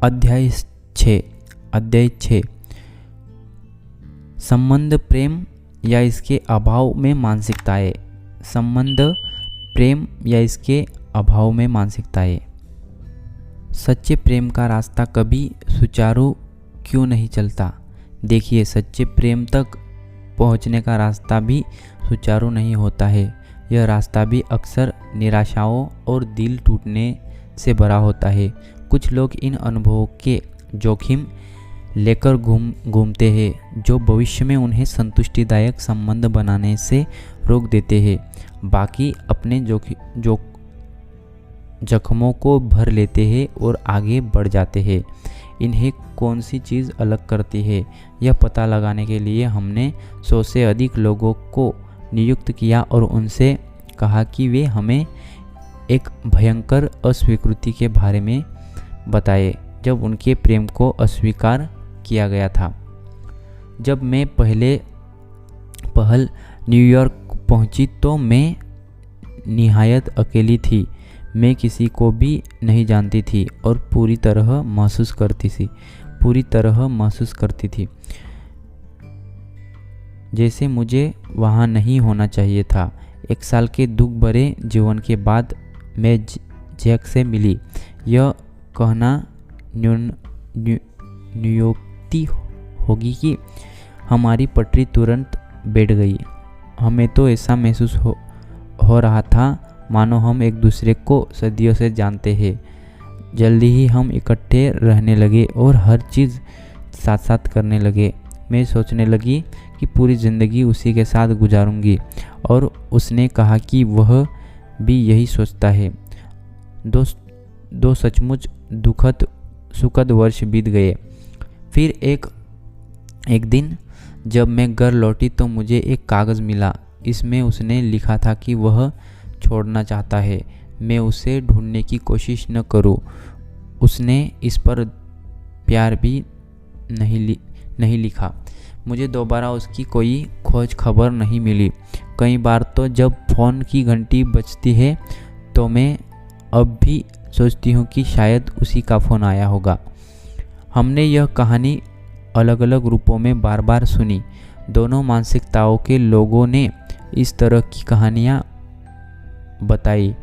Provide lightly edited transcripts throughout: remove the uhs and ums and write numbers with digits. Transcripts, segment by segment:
अध्याय 6 संबंध, प्रेम या इसके अभाव में मानसिकताएं। संबंध, प्रेम या इसके अभाव में मानसिकताएं। सच्चे प्रेम का रास्ता कभी सुचारू क्यों नहीं चलता? देखिए, सच्चे प्रेम तक पहुंचने का रास्ता भी सुचारू नहीं होता है। यह रास्ता भी अक्सर निराशाओं और दिल टूटने से भरा होता है। कुछ लोग इन अनुभवों के जोखिम लेकर घूमते हैं जो भविष्य में उन्हें संतुष्टिदायक संबंध बनाने से रोक देते हैं। बाकी अपने जख्मों को भर लेते हैं और आगे बढ़ जाते हैं। इन्हें कौन सी चीज़ अलग करती है, यह पता लगाने के लिए हमने 100 से अधिक लोगों को नियुक्त किया और उनसे कहा कि वे हमें एक भयंकर अस्वीकृति के बारे में बताए जब उनके प्रेम को अस्वीकार किया गया था। जब मैं पहल न्यूयॉर्क पहुंची तो मैं निहायत अकेली थी। मैं किसी को भी नहीं जानती थी और पूरी तरह महसूस करती थी जैसे मुझे वहाँ नहीं होना चाहिए था। 1 साल के दुख भरे जीवन के बाद मैं जैक से मिली। यह कहना नियुक्ति होगी कि हमारी पटरी तुरंत बैठ गई। हमें तो ऐसा महसूस हो रहा था मानो हम एक दूसरे को सदियों से जानते हैं। जल्दी ही हम इकट्ठे रहने लगे और हर चीज़ साथ साथ करने लगे। मैं सोचने लगी कि पूरी ज़िंदगी उसी के साथ गुजारूंगी और उसने कहा कि वह भी यही सोचता है। दो सचमुच सुखद वर्ष बीत गए। फिर एक दिन जब मैं घर लौटी तो मुझे एक कागज़ मिला। इसमें उसने लिखा था कि वह छोड़ना चाहता है। मैं उसे ढूंढने की कोशिश न करूं। उसने इस पर प्यार भी नहीं लिखा। मुझे दोबारा उसकी कोई खोज खबर नहीं मिली। कई बार तो जब फ़ोन की घंटी बजती है तो मैं अब भी सोचती हूँ कि शायद उसी का फ़ोन आया होगा। हमने यह कहानी अलग अलग रूपों में बार बार सुनी। दोनों मानसिकताओं के लोगों ने इस तरह की कहानियाँ बताई।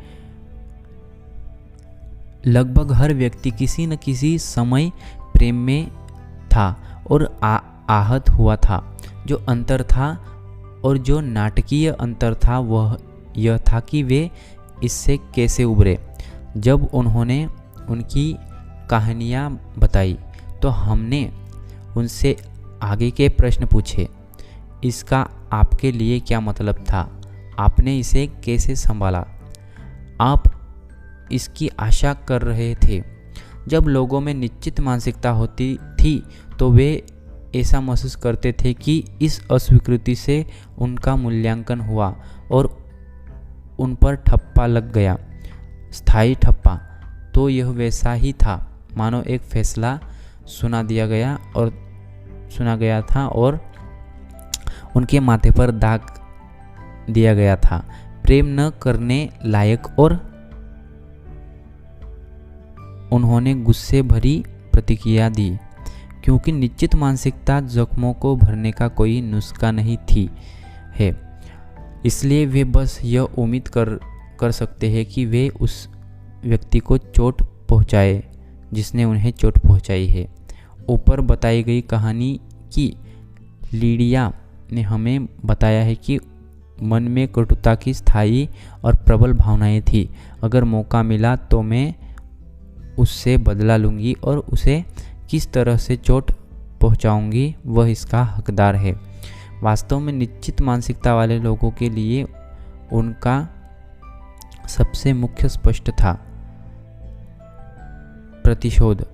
लगभग हर व्यक्ति किसी न किसी समय प्रेम में था और आहत हुआ था। जो अंतर था और जो नाटकीय अंतर था वह यह था कि वे इससे कैसे उभरे। जब उन्होंने उनकी कहानियाँ बताई तो हमने उनसे आगे के प्रश्न पूछे। इसका आपके लिए क्या मतलब था? आपने इसे कैसे संभाला? आप इसकी आशा कर रहे थे? जब लोगों में निश्चित मानसिकता होती थी तो वे ऐसा महसूस करते थे कि इस अस्वीकृति से उनका मूल्यांकन हुआ और उन पर ठप्पा लग गया, स्थायी ठप्पा। तो यह वैसा ही था मानो एक फैसला सुना गया था और उनके माथे पर दाग दिया गया था। प्रेम न करने लायक। और उन्होंने गुस्से भरी प्रतिक्रिया दी क्योंकि निश्चित मानसिकता जख्मों को भरने का कोई नुस्खा नहीं थी है। इसलिए वे बस यह उम्मीद कर सकते हैं कि वे उस व्यक्ति को चोट पहुंचाए जिसने उन्हें चोट पहुंचाई है। ऊपर बताई गई कहानी की लीडिया ने हमें बताया है कि मन में कटुता की स्थायी और प्रबल भावनाएं थी। अगर मौका मिला तो मैं उससे बदला लूँगी और उसे किस तरह से चोट पहुंचाऊंगी वह इसका हकदार है। वास्तव में निश्चित मानसिकता वाले लोगों के लिए उनका सबसे मुख्य स्पष्ट था प्रतिशोध।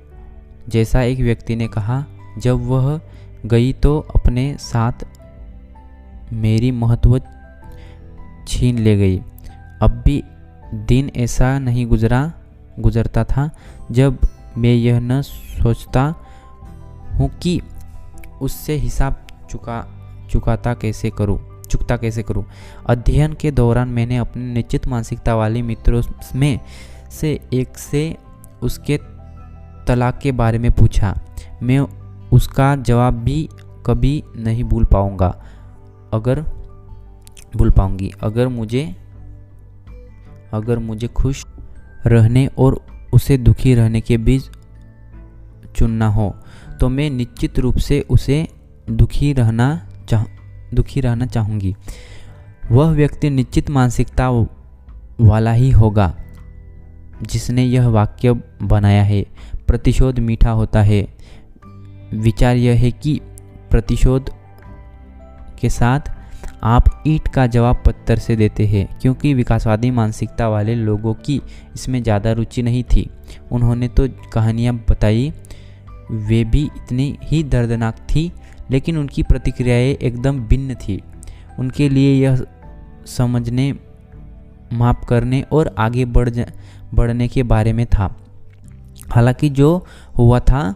जैसा एक व्यक्ति ने कहा, जब वह गई तो अपने साथ मेरी महत्व छीन ले गई। अब भी दिन ऐसा नहीं गुजरता था जब मैं यह न सोचता हूँ कि उससे हिसाब चुकता कैसे करूँ। अध्ययन के दौरान मैंने अपने निश्चित मानसिकता वाले मित्रों में से एक से उसके तलाक के बारे में पूछा। मैं उसका जवाब भी कभी नहीं भूल पाऊंगी। अगर मुझे खुश रहने और उसे दुखी रहने के बीच चुनना हो तो मैं निश्चित रूप से उसे दुखी रहना चाहूँगी। वह व्यक्ति निश्चित मानसिकता वाला ही होगा जिसने यह वाक्य बनाया है। प्रतिशोध मीठा होता है। विचार यह है कि प्रतिशोध के साथ आप ईंट का जवाब पत्थर से देते हैं, क्योंकि विकासवादी मानसिकता वाले लोगों की इसमें ज़्यादा रुचि नहीं थी। उन्होंने तो कहानियाँ बताई, वे भी इतनी ही दर्दनाक थी, लेकिन उनकी प्रतिक्रियाएं एकदम भिन्न थी। उनके लिए यह समझने, माफ करने और आगे बढ़ने के बारे में था। हालांकि जो हुआ था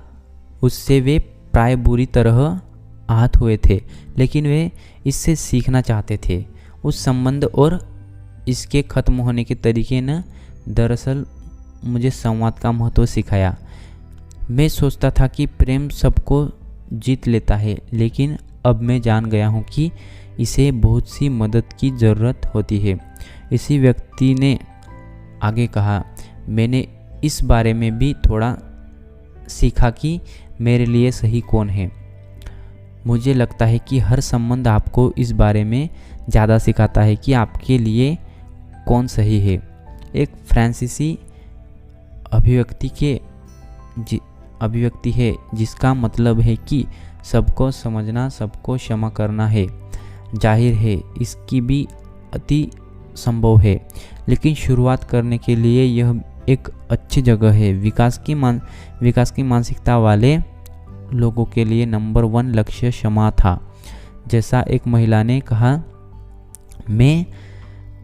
उससे वे प्राय बुरी तरह आहत हुए थे, लेकिन वे इससे सीखना चाहते थे। उस संबंध और इसके खत्म होने के तरीके ने दरअसल मुझे संवाद का महत्व सिखाया। मैं सोचता था कि प्रेम सबको जीत लेता है, लेकिन अब मैं जान गया हूँ कि इसे बहुत सी मदद की ज़रूरत होती है। इसी व्यक्ति ने आगे कहा, मैंने इस बारे में भी थोड़ा सीखा कि मेरे लिए सही कौन है। मुझे लगता है कि हर संबंध आपको इस बारे में ज़्यादा सिखाता है कि आपके लिए कौन सही है। एक फ्रांसीसी अभिव्यक्ति है जिसका मतलब है कि सबको समझना, सबको क्षमा करना है। जाहिर है इसकी भी अति संभव है, लेकिन शुरुआत करने के लिए यह एक अच्छी जगह है। विकास की मानसिकता वाले लोगों के लिए नंबर 1 लक्ष्य क्षमा था। जैसा एक महिला ने कहा, मैं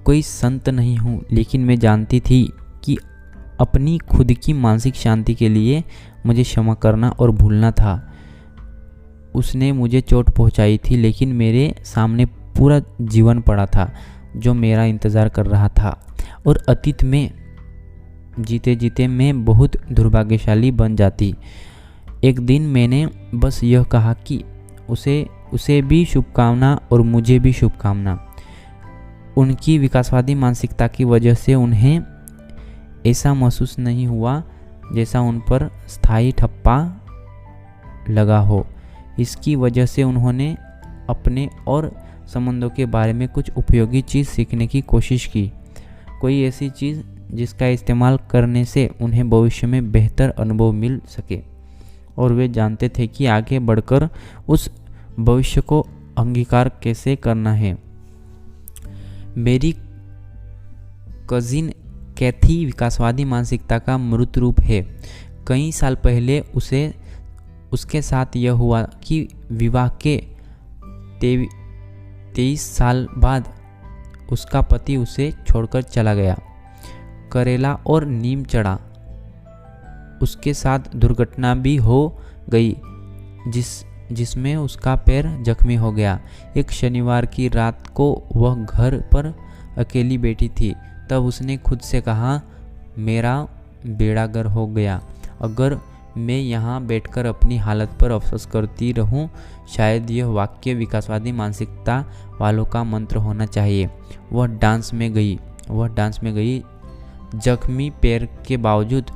कोई संत नहीं हूँ, लेकिन मैं जानती थी कि अपनी खुद की मानसिक शांति के लिए मुझे क्षमा करना और भूलना था। उसने मुझे चोट पहुँचाई थी, लेकिन मेरे सामने पूरा जीवन पड़ा था जो मेरा इंतज़ार कर रहा था, और अतीत में जीते जीते मैं बहुत दुर्भाग्यशाली बन जाती। एक दिन मैंने बस यह कहा कि उसे भी शुभकामना और मुझे भी शुभकामना। उनकी विकासवादी मानसिकता की वजह से उन्हें ऐसा महसूस नहीं हुआ जैसा उन पर स्थायी ठप्पा लगा हो। इसकी वजह से उन्होंने अपने और संबंधों के बारे में कुछ उपयोगी चीज़ सीखने की कोशिश की, कोई ऐसी चीज़ जिसका इस्तेमाल करने से उन्हें भविष्य में बेहतर अनुभव मिल सके। और वे जानते थे कि आगे बढ़कर उस भविष्य को अंगीकार कैसे करना है। मेरी कजिन कैथी विकासवादी मानसिकता का मूर्त रूप है। कई साल पहले उसके साथ यह हुआ कि विवाह के 23 साल बाद उसका पति उसे छोड़कर चला गया। करेला और नीम चढ़ा। उसके साथ दुर्घटना भी हो गई जिसमें उसका पैर जख्मी हो गया। एक शनिवार की रात को वह घर पर अकेली बैठी थी। तब उसने खुद से कहा, मेरा बेड़ा गर्क हो गया। अगर मैं यहाँ बैठकर अपनी हालत पर अफसोस करती रहूँ, शायद यह वाक्य विकासवादी मानसिकता वालों का मंत्र होना चाहिए। वह डांस में गई जख्मी पैर के बावजूद,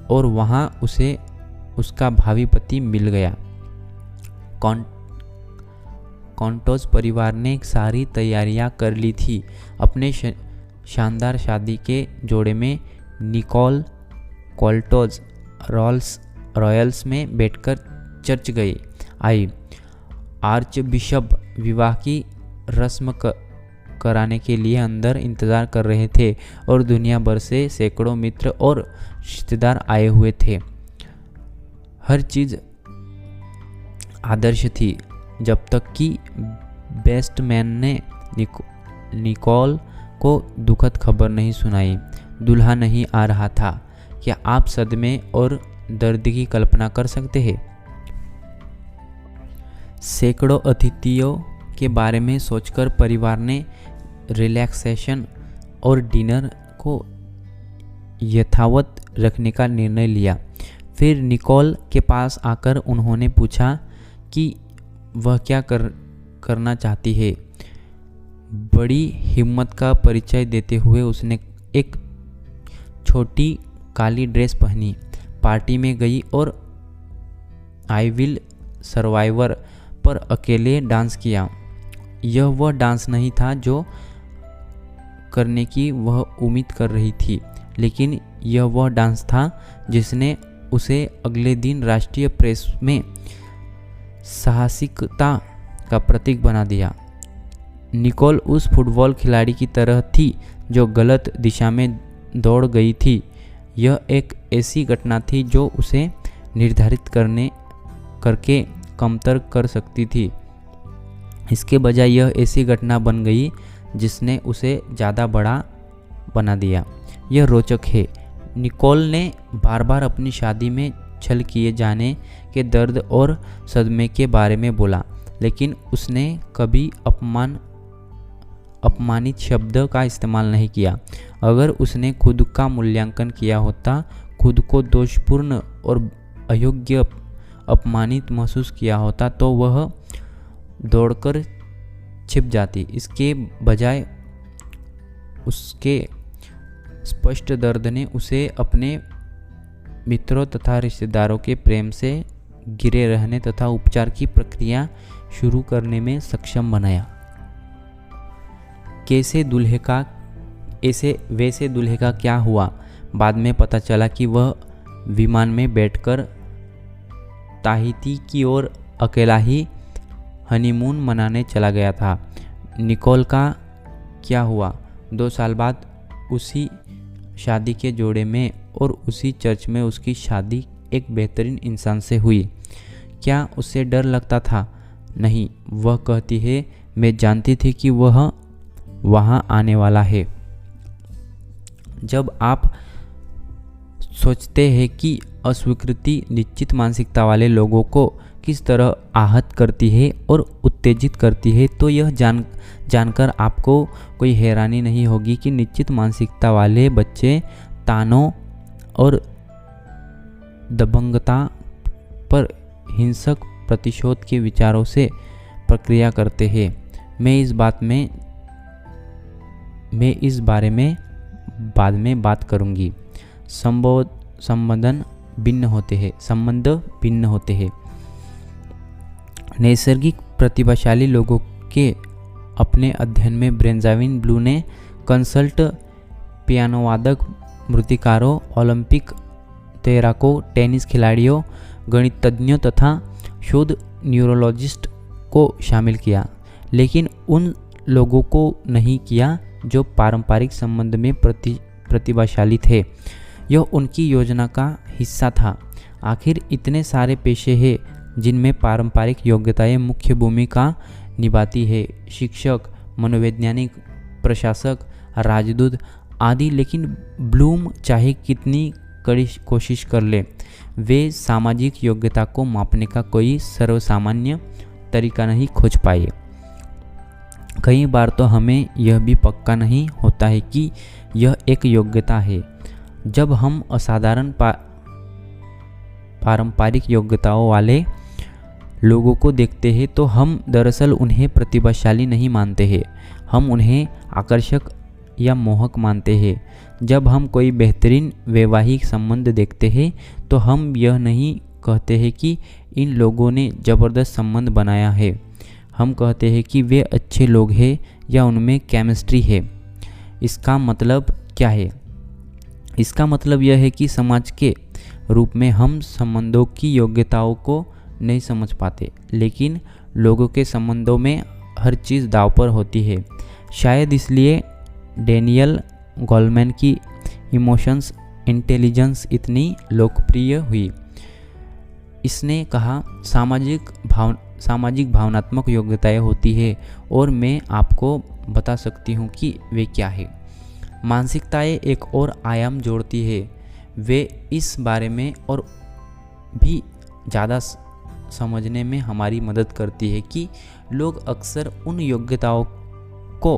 और वहाँ उसे उसका भावी पति मिल गया। कॉन्टोज परिवार ने सारी तैयारियां कर ली थी। अपने शानदार शादी के जोड़े में निकोल कॉल्टोज रॉयल्स में बैठकर चर्च आई। आर्च बिशप विवाह की रस्म कराने के लिए अंदर इंतज़ार कर रहे थे, और दुनिया भर से सैकड़ों मित्र और रिश्तेदार आए हुए थे। हर चीज़ आदर्श थी, जब तक कि बेस्ट मैन ने निकोल को दुखद खबर नहीं सुनाई। दूल्हा नहीं आ रहा था। क्या आप सदमे और दर्द की कल्पना कर सकते हैं? सैकड़ों अतिथियों के बारे में सोचकर परिवार ने रिलैक्सेशन और डिनर को यथावत रखने का निर्णय लिया। फिर निकोल के पास आकर उन्होंने पूछा कि वह क्या करना चाहती है। बड़ी हिम्मत का परिचय देते हुए उसने एक छोटी काली ड्रेस पहनी, पार्टी में गई और आई विल सर्वाइवर पर अकेले डांस किया। यह वह डांस नहीं था जो करने की वह उम्मीद कर रही थी, लेकिन यह वह डांस था जिसने उसे अगले दिन राष्ट्रीय प्रेस में साहसिकता का प्रतीक बना दिया। निकोल उस फुटबॉल खिलाड़ी की तरह थी जो गलत दिशा में दौड़ गई थी। यह एक ऐसी घटना थी जो उसे निर्धारित करके कमतर कर सकती थी। इसके बजाय यह ऐसी घटना बन गई जिसने उसे ज़्यादा बड़ा बना दिया। यह रोचक है। निकोल ने बार बार अपनी शादी में छल किए जाने के दर्द और सदमे के बारे में बोला, लेकिन उसने कभी अपमानित शब्द का इस्तेमाल नहीं किया। अगर उसने खुद का मूल्यांकन किया होता, खुद को दोषपूर्ण और अयोग्य अपमानित महसूस किया होता, तो वह दौड़कर छिप जाती। इसके बजाय उसके स्पष्ट दर्द ने उसे अपने मित्रों तथा रिश्तेदारों के प्रेम से घिरे रहने तथा उपचार की प्रक्रिया शुरू करने में सक्षम बनाया। वैसे दूल्हे का क्या हुआ? बाद में पता चला कि वह विमान में बैठकर ताहिती की ओर अकेला ही हनीमून मनाने चला गया था। निकोल का क्या हुआ? 2 साल बाद उसी शादी के जोड़े में और उसी चर्च में उसकी शादी एक बेहतरीन इंसान से हुई। क्या उससे डर लगता था? नहीं। वह कहती है, मैं जानती थी कि वह वहाँ आने वाला है। जब आप सोचते हैं कि अस्वीकृति निश्चित मानसिकता वाले लोगों को किस तरह आहत करती है और उत्तेजित करती है, तो यह जानकर आपको कोई हैरानी नहीं होगी कि निश्चित मानसिकता वाले बच्चे तानों और दबंगता पर हिंसक प्रतिशोध के विचारों से प्रक्रिया करते हैं। मैं इस बारे में बाद में बात करूंगी। संबंध भिन्न होते हैं। नैसर्गिक प्रतिभाशाली लोगों के अपने अध्ययन में बेंजामिन ब्लू ने कंसल्ट पियानोवादक, मूर्तिकारों, ओलंपिक तैराकों, टेनिस खिलाड़ियों, गणितज्ञों तथा शोध न्यूरोलॉजिस्ट को शामिल किया, लेकिन उन लोगों को नहीं किया जो पारंपरिक संबंध में प्रतिभाशाली थे। यह उनकी योजना का हिस्सा था। आखिर इतने सारे पेशे हैं जिनमें पारंपरिक योग्यताएं मुख्य भूमिका निभाती है, शिक्षक, मनोवैज्ञानिक, प्रशासक, राजदूत आदि, लेकिन ब्लूम चाहे कितनी कड़ी कोशिश कर ले, वे सामाजिक योग्यता को मापने का कोई सर्वसामान्य तरीका नहीं खोज पाए। कई बार तो हमें यह भी पक्का नहीं होता है कि यह एक योग्यता है। जब हम असाधारण पारंपरिक योग्यताओं वाले लोगों को देखते हैं तो हम दरअसल उन्हें प्रतिभाशाली नहीं मानते हैं, हम उन्हें आकर्षक या मोहक मानते हैं। जब हम कोई बेहतरीन वैवाहिक संबंध देखते हैं तो हम यह नहीं कहते हैं कि इन लोगों ने ज़बरदस्त संबंध बनाया है, हम कहते हैं कि वे अच्छे लोग हैं या उनमें केमिस्ट्री है। इसका मतलब क्या है? इसका मतलब यह है कि समाज के रूप में हम संबंधों की योग्यताओं को नहीं समझ पाते, लेकिन लोगों के संबंधों में हर चीज़ दांव पर होती है। शायद इसलिए डैनियल गोलमैन की इमोशंस इंटेलिजेंस इतनी लोकप्रिय हुई। इसने कहा, सामाजिक भावनात्मक योग्यताएं होती है और मैं आपको बता सकती हूँ कि वे क्या है। मानसिकताएं एक और आयाम जोड़ती है। वे इस बारे में और भी ज़्यादा समझने में हमारी मदद करती है कि लोग अक्सर उन योग्यताओं को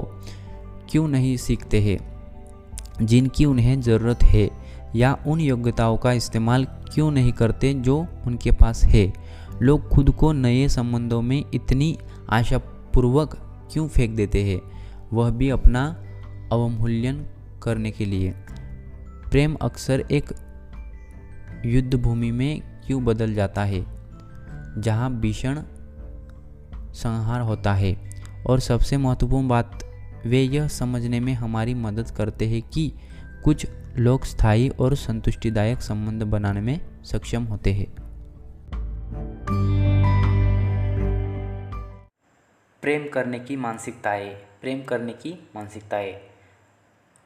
क्यों नहीं सीखते हैं जिनकी उन्हें ज़रूरत है। या उन योग्यताओं का इस्तेमाल क्यों नहीं करते जो उनके पास है। लोग खुद को नए संबंधों में इतनी आशापूर्वक क्यों फेंक देते हैं, वह भी अपना अवमूल्यन करने के लिए। प्रेम अक्सर एक युद्ध भूमि में क्यों बदल जाता है, जहाँ भीषण संहार होता है। और सबसे महत्वपूर्ण बात, वे यह समझने में हमारी मदद करते हैं कि कुछ लोग स्थायी और संतुष्टिदायक संबंध बनाने में सक्षम होते हैं। प्रेम करने की मानसिकताएं। प्रेम करने की मानसिकताएं।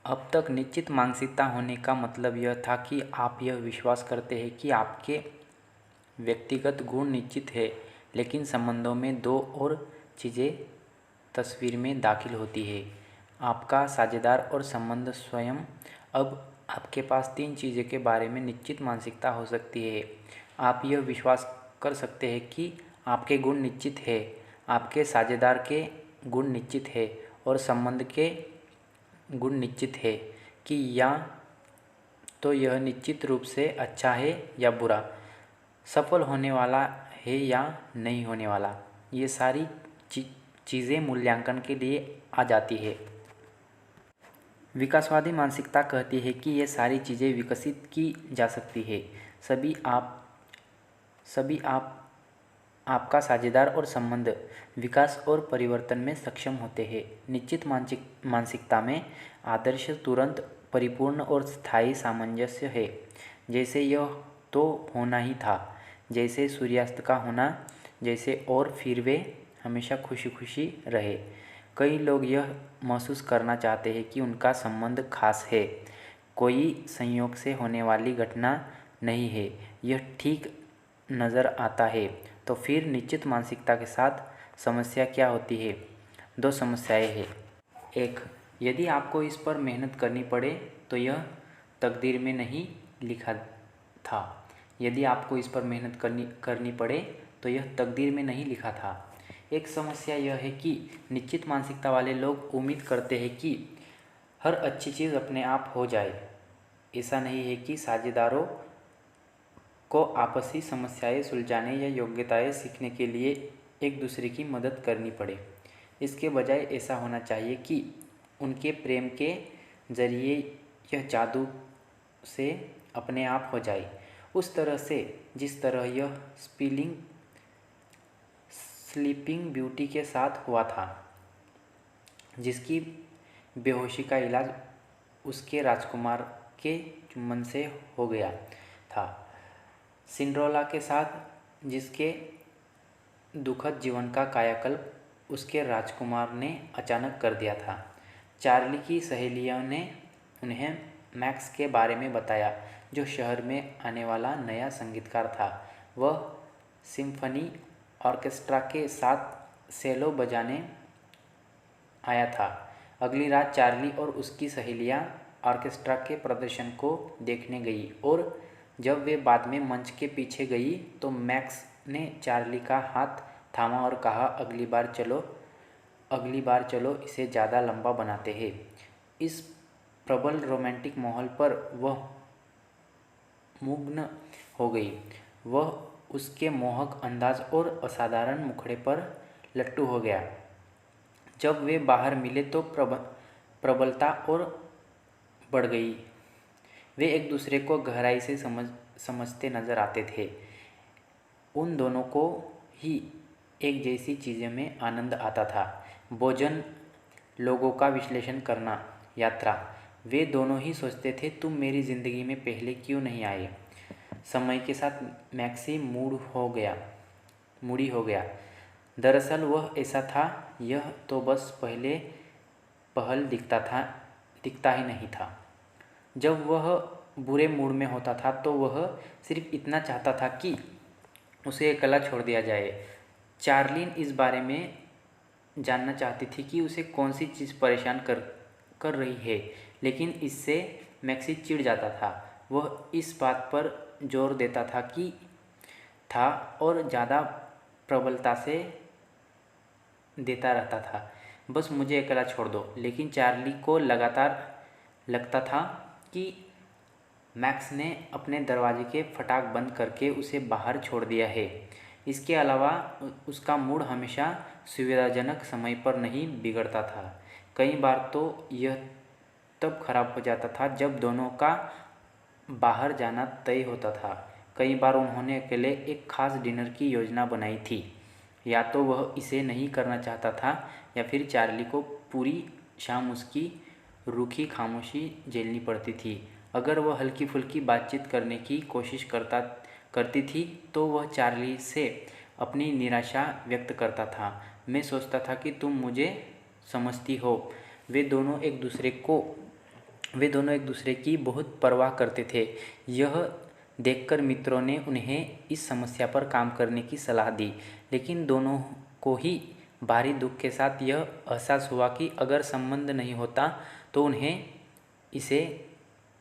अब तक निश्चित मानसिकता होने का मतलब यह था कि आप यह विश्वास करते हैं कि आपके व्यक्तिगत गुण निश्चित है, लेकिन संबंधों में दो और चीज़ें तस्वीर में दाखिल होती है, आपका साझेदार और संबंध स्वयं। अब आपके पास तीन चीज़ों के बारे में निश्चित मानसिकता हो सकती है। आप यह विश्वास कर सकते हैं कि आपके गुण निश्चित है, आपके साझेदार के गुण निश्चित है और संबंध के गुण निश्चित है कि या तो यह निश्चित रूप से अच्छा है या बुरा, सफल होने वाला है या नहीं होने वाला। ये सारी चीज़ें मूल्यांकन के लिए आ जाती है। विकासवादी मानसिकता कहती है कि ये सारी चीज़ें विकसित की जा सकती है। सभी आपका साझेदार और संबंध विकास और परिवर्तन में सक्षम होते हैं। निश्चित मानसिकता में आदर्श तुरंत परिपूर्ण और स्थायी सामंजस्य है, जैसे यह तो होना ही था, जैसे सूर्यास्त का होना जैसे, और फिर वे हमेशा खुशी खुशी रहे। कई लोग यह महसूस करना चाहते हैं कि उनका संबंध खास है, कोई संयोग से होने वाली घटना नहीं है, यह ठीक नज़र आता है। तो फिर निश्चित मानसिकता के साथ समस्या क्या होती है? दो समस्याएं हैं। एक, यदि आपको इस पर मेहनत करनी पड़े तो यह तकदीर में नहीं लिखा था। यदि आपको इस पर मेहनत करनी पड़े तो यह तकदीर में नहीं लिखा था। एक समस्या यह है कि निश्चित मानसिकता वाले लोग उम्मीद करते हैं कि हर अच्छी चीज़ अपने आप हो जाए। ऐसा नहीं है कि साझेदारों को आपसी समस्याएं सुलझाने या योग्यताएं सीखने के लिए एक दूसरे की मदद करनी पड़े। इसके बजाय ऐसा होना चाहिए कि उनके प्रेम के जरिए यह जादू से अपने आप हो जाए, उस तरह से जिस तरह यह स्लीपिंग ब्यूटी के साथ हुआ था, जिसकी बेहोशी का इलाज उसके राजकुमार के चुम्बन से हो गया था। सिंड्रेला के साथ जिसके दुखद जीवन का कायाकल्प उसके राजकुमार ने अचानक कर दिया था। चार्ली की सहेलियों ने उन्हें मैक्स के बारे में बताया, जो शहर में आने वाला नया संगीतकार था। वह सिम्फनी ऑर्केस्ट्रा के साथ सेलो बजाने आया था। अगली रात चार्ली और उसकी सहेलियां ऑर्केस्ट्रा के प्रदर्शन को देखने गई, और जब वे बाद में मंच के पीछे गई तो मैक्स ने चार्ली का हाथ थामा और कहा, अगली बार चलो इसे ज़्यादा लंबा बनाते हैं। इस प्रबल रोमांटिक माहौल पर वह मुग्न हो गई। वह उसके मोहक अंदाज और असाधारण मुखड़े पर लट्टू हो गया। जब वे बाहर मिले तो प्रबलता और बढ़ गई। वे एक दूसरे को गहराई से समझते नजर आते थे। उन दोनों को ही एक जैसी चीज़ों में आनंद आता था। भोजन, लोगों का विश्लेषण करना, यात्रा। वे दोनों ही सोचते थे, तुम मेरी ज़िंदगी में पहले क्यों नहीं आए। समय के साथ मैक्सी मूडी हो गया। दरअसल वह ऐसा था, यह तो बस पहल दिखता ही नहीं था। जब वह बुरे मूड में होता था तो वह सिर्फ इतना चाहता था कि उसे अकेला छोड़ दिया जाए। चार्लिन इस बारे में जानना चाहती थी कि उसे कौन सी चीज़ परेशान कर रही है, लेकिन इससे मैक्सी चिढ़ जाता था। वह इस बात पर जोर देता था और ज़्यादा प्रबलता से देता रहता था, बस मुझे अकेला छोड़ दो। लेकिन चार्ली को लगातार लगता था कि मैक्स ने अपने दरवाजे के फटाक बंद करके उसे बाहर छोड़ दिया है। इसके अलावा उसका मूड हमेशा सुविधाजनक समय पर नहीं बिगड़ता था। कई बार तो यह तब खराब हो जाता था जब दोनों का बाहर जाना तय होता था। कई बार उन्होंने अकेले एक खास डिनर की योजना बनाई थी। या तो वह इसे नहीं करना चाहता था या फिर चार्ली को पूरी शाम उसकी रूखी खामोशी झेलनी पड़ती थी। अगर वह हल्की फुल्की बातचीत करने की कोशिश करती थी तो वह चार्ली से अपनी निराशा व्यक्त करता था। मैं सोचता था कि तुम मुझे समझती हो। वे दोनों एक दूसरे की बहुत परवाह करते थे। यह देखकर मित्रों ने उन्हें इस समस्या पर काम करने की सलाह दी, लेकिन दोनों को ही भारी दुख के साथ यह एहसास हुआ कि अगर संबंध नहीं होता तो उन्हें इसे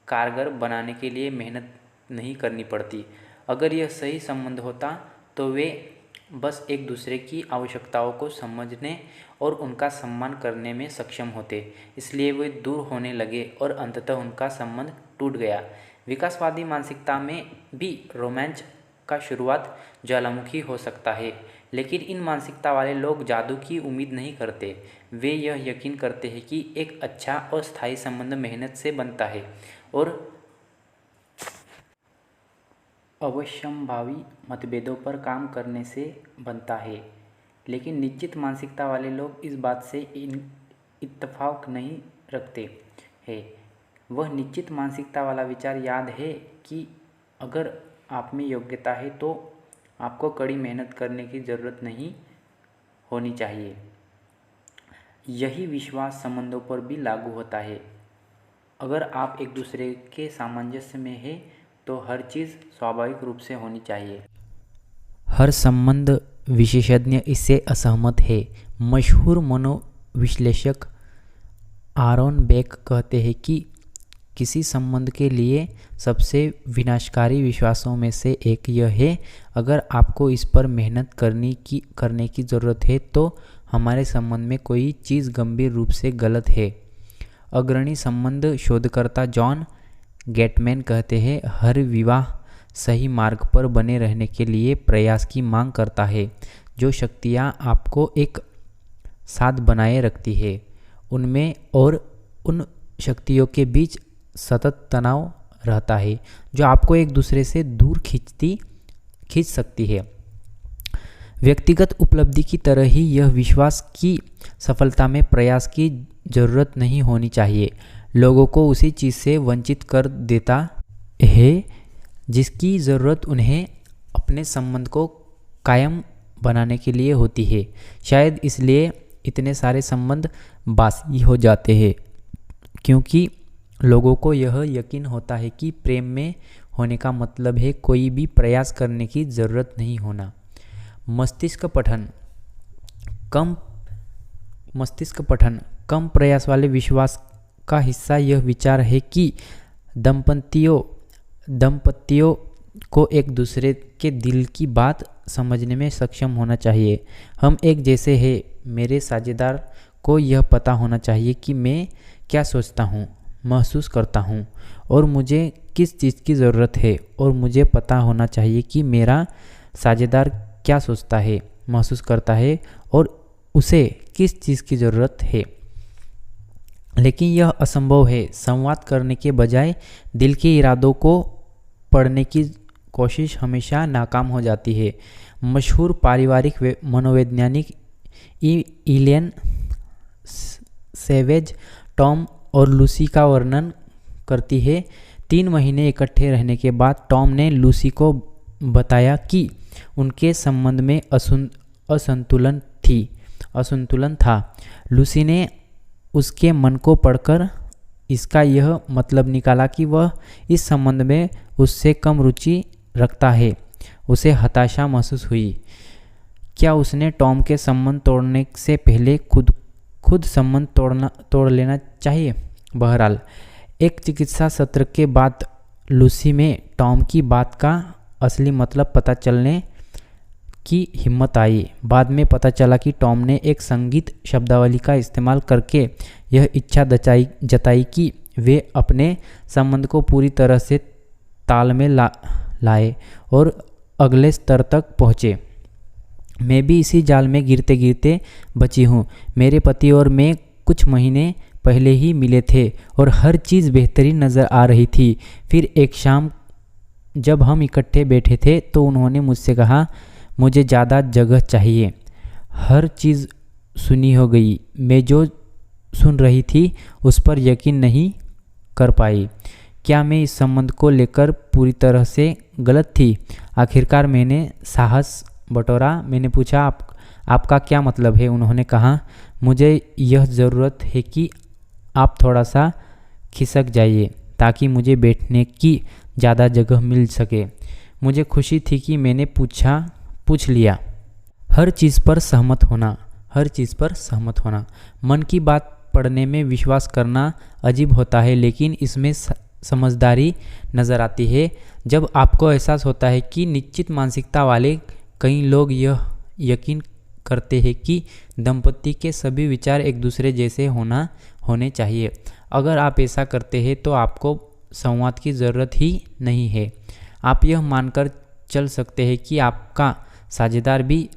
कारगर बनाने के लिए मेहनत नहीं करनी पड़ती। अगर यह सही संबंध होता तो वे बस एक दूसरे की आवश्यकताओं को समझने और उनका सम्मान करने में सक्षम होते। इसलिए वे दूर होने लगे और अंततः उनका संबंध टूट गया। विकासवादी मानसिकता में भी रोमांच का शुरुआत ज्वालामुखी हो सकता है, लेकिन इन मानसिकता वाले लोग जादू की उम्मीद नहीं करते। वे यह यकीन करते हैं कि एक अच्छा और स्थायी संबंध मेहनत से बनता है और अवश्यंभावी मतभेदों पर काम करने से बनता है। लेकिन निश्चित मानसिकता वाले लोग इस बात से इत्तेफाक नहीं रखते हैं। वह निश्चित मानसिकता वाला विचार याद है कि अगर आप में योग्यता है तो आपको कड़ी मेहनत करने की ज़रूरत नहीं होनी चाहिए। यही विश्वास संबंधों पर भी लागू होता है। अगर आप एक दूसरे के सामंजस्य में हैं तो हर चीज़ स्वाभाविक रूप से होनी चाहिए। हर संबंध विशेषज्ञ इससे असहमत है। मशहूर मनोविश्लेषक आरोन बेक कहते हैं कि किसी संबंध के लिए सबसे विनाशकारी विश्वासों में से एक यह है, अगर आपको इस पर मेहनत करने की ज़रूरत है तो हमारे संबंध में कोई चीज़ गंभीर रूप से गलत है। अग्रणी संबंध शोधकर्ता जॉन गेटमैन कहते हैं, हर विवाह सही मार्ग पर बने रहने के लिए प्रयास की मांग करता है। जो शक्तियाँ आपको एक साथ बनाए रखती है उनमें और उन शक्तियों के बीच सतत तनाव रहता है जो आपको एक दूसरे से दूर खींच सकती है। व्यक्तिगत उपलब्धि की तरह ही यह विश्वास की सफलता में प्रयास की जरूरत नहीं होनी चाहिए। लोगों को उसी चीज़ से वंचित कर देता है जिसकी ज़रूरत उन्हें अपने संबंध को कायम बनाने के लिए होती है। शायद इसलिए इतने सारे संबंध बासी हो जाते हैं, क्योंकि लोगों को यह यकीन होता है कि प्रेम में होने का मतलब है कोई भी प्रयास करने की ज़रूरत नहीं होना। मस्तिष्क पठन कम प्रयास वाले विश्वास का हिस्सा यह विचार है कि दंपतियों को एक दूसरे के दिल की बात समझने में सक्षम होना चाहिए। हम एक जैसे हैं। मेरे साझेदार को यह पता होना चाहिए कि मैं क्या सोचता हूँ, महसूस करता हूँ और मुझे किस चीज़ की ज़रूरत है, और मुझे पता होना चाहिए कि मेरा साझेदार क्या सोचता है, महसूस करता है और उसे किस चीज़ की ज़रूरत है। लेकिन यह असंभव है। संवाद करने के बजाय दिल के इरादों को पढ़ने की कोशिश हमेशा नाकाम हो जाती है। मशहूर पारिवारिक मनोवैज्ञानिक इलियन सेवेज टॉम और लूसी का वर्णन करती है। 3 महीने इकट्ठे रहने के बाद टॉम ने लूसी को बताया कि उनके संबंध में असंतुलन था। लूसी ने उसके मन को पढ़कर इसका यह मतलब निकाला कि वह इस संबंध में उससे कम रुचि रखता है। उसे हताशा महसूस हुई। क्या उसने टॉम के संबंध तोड़ने से पहले खुद संबंध तोड़ लेना चाहिए? बहरहाल एक चिकित्सा सत्र के बाद लूसी में टॉम की बात का असली मतलब पता चलने की हिम्मत आई। बाद में पता चला कि टॉम ने एक संगीत शब्दावली का इस्तेमाल करके यह इच्छा जताई कि वे अपने संबंध को पूरी तरह से तालमेल लाए और अगले स्तर तक पहुँचे। मैं भी इसी जाल में गिरते गिरते बची हूँ। मेरे पति और मैं कुछ महीने पहले ही मिले थे और हर चीज़ बेहतरीन नज़र आ रही थी। फिर एक शाम जब हम इकट्ठे बैठे थे तो उन्होंने मुझसे कहा, मुझे ज़्यादा जगह चाहिए। हर चीज़ सुनी हो गई। मैं जो सुन रही थी उस पर यकीन नहीं कर पाई। क्या मैं इस संबंध को लेकर पूरी तरह से गलत थी? आखिरकार मैंने साहस बटोरा। मैंने पूछा, आपका क्या मतलब है? उन्होंने कहा, मुझे यह ज़रूरत है कि आप थोड़ा सा खिसक जाइए ताकि मुझे बैठने की ज़्यादा जगह मिल सके। मुझे खुशी थी कि मैंने पूछ लिया। हर चीज़ पर सहमत होना। मन की बात पढ़ने में विश्वास करना अजीब होता है, लेकिन इसमें समझदारी नज़र आती है। जब आपको एहसास होता है कि निश्चित मानसिकता वाले कई लोग यह यकीन करते हैं कि दंपति के सभी विचार एक दूसरे जैसे होने चाहिए। अगर आप ऐसा करते हैं तो आपको संवाद की ज़रूरत ही नहीं है। आप यह मानकर चल सकते हैं कि आपका साझेदार भी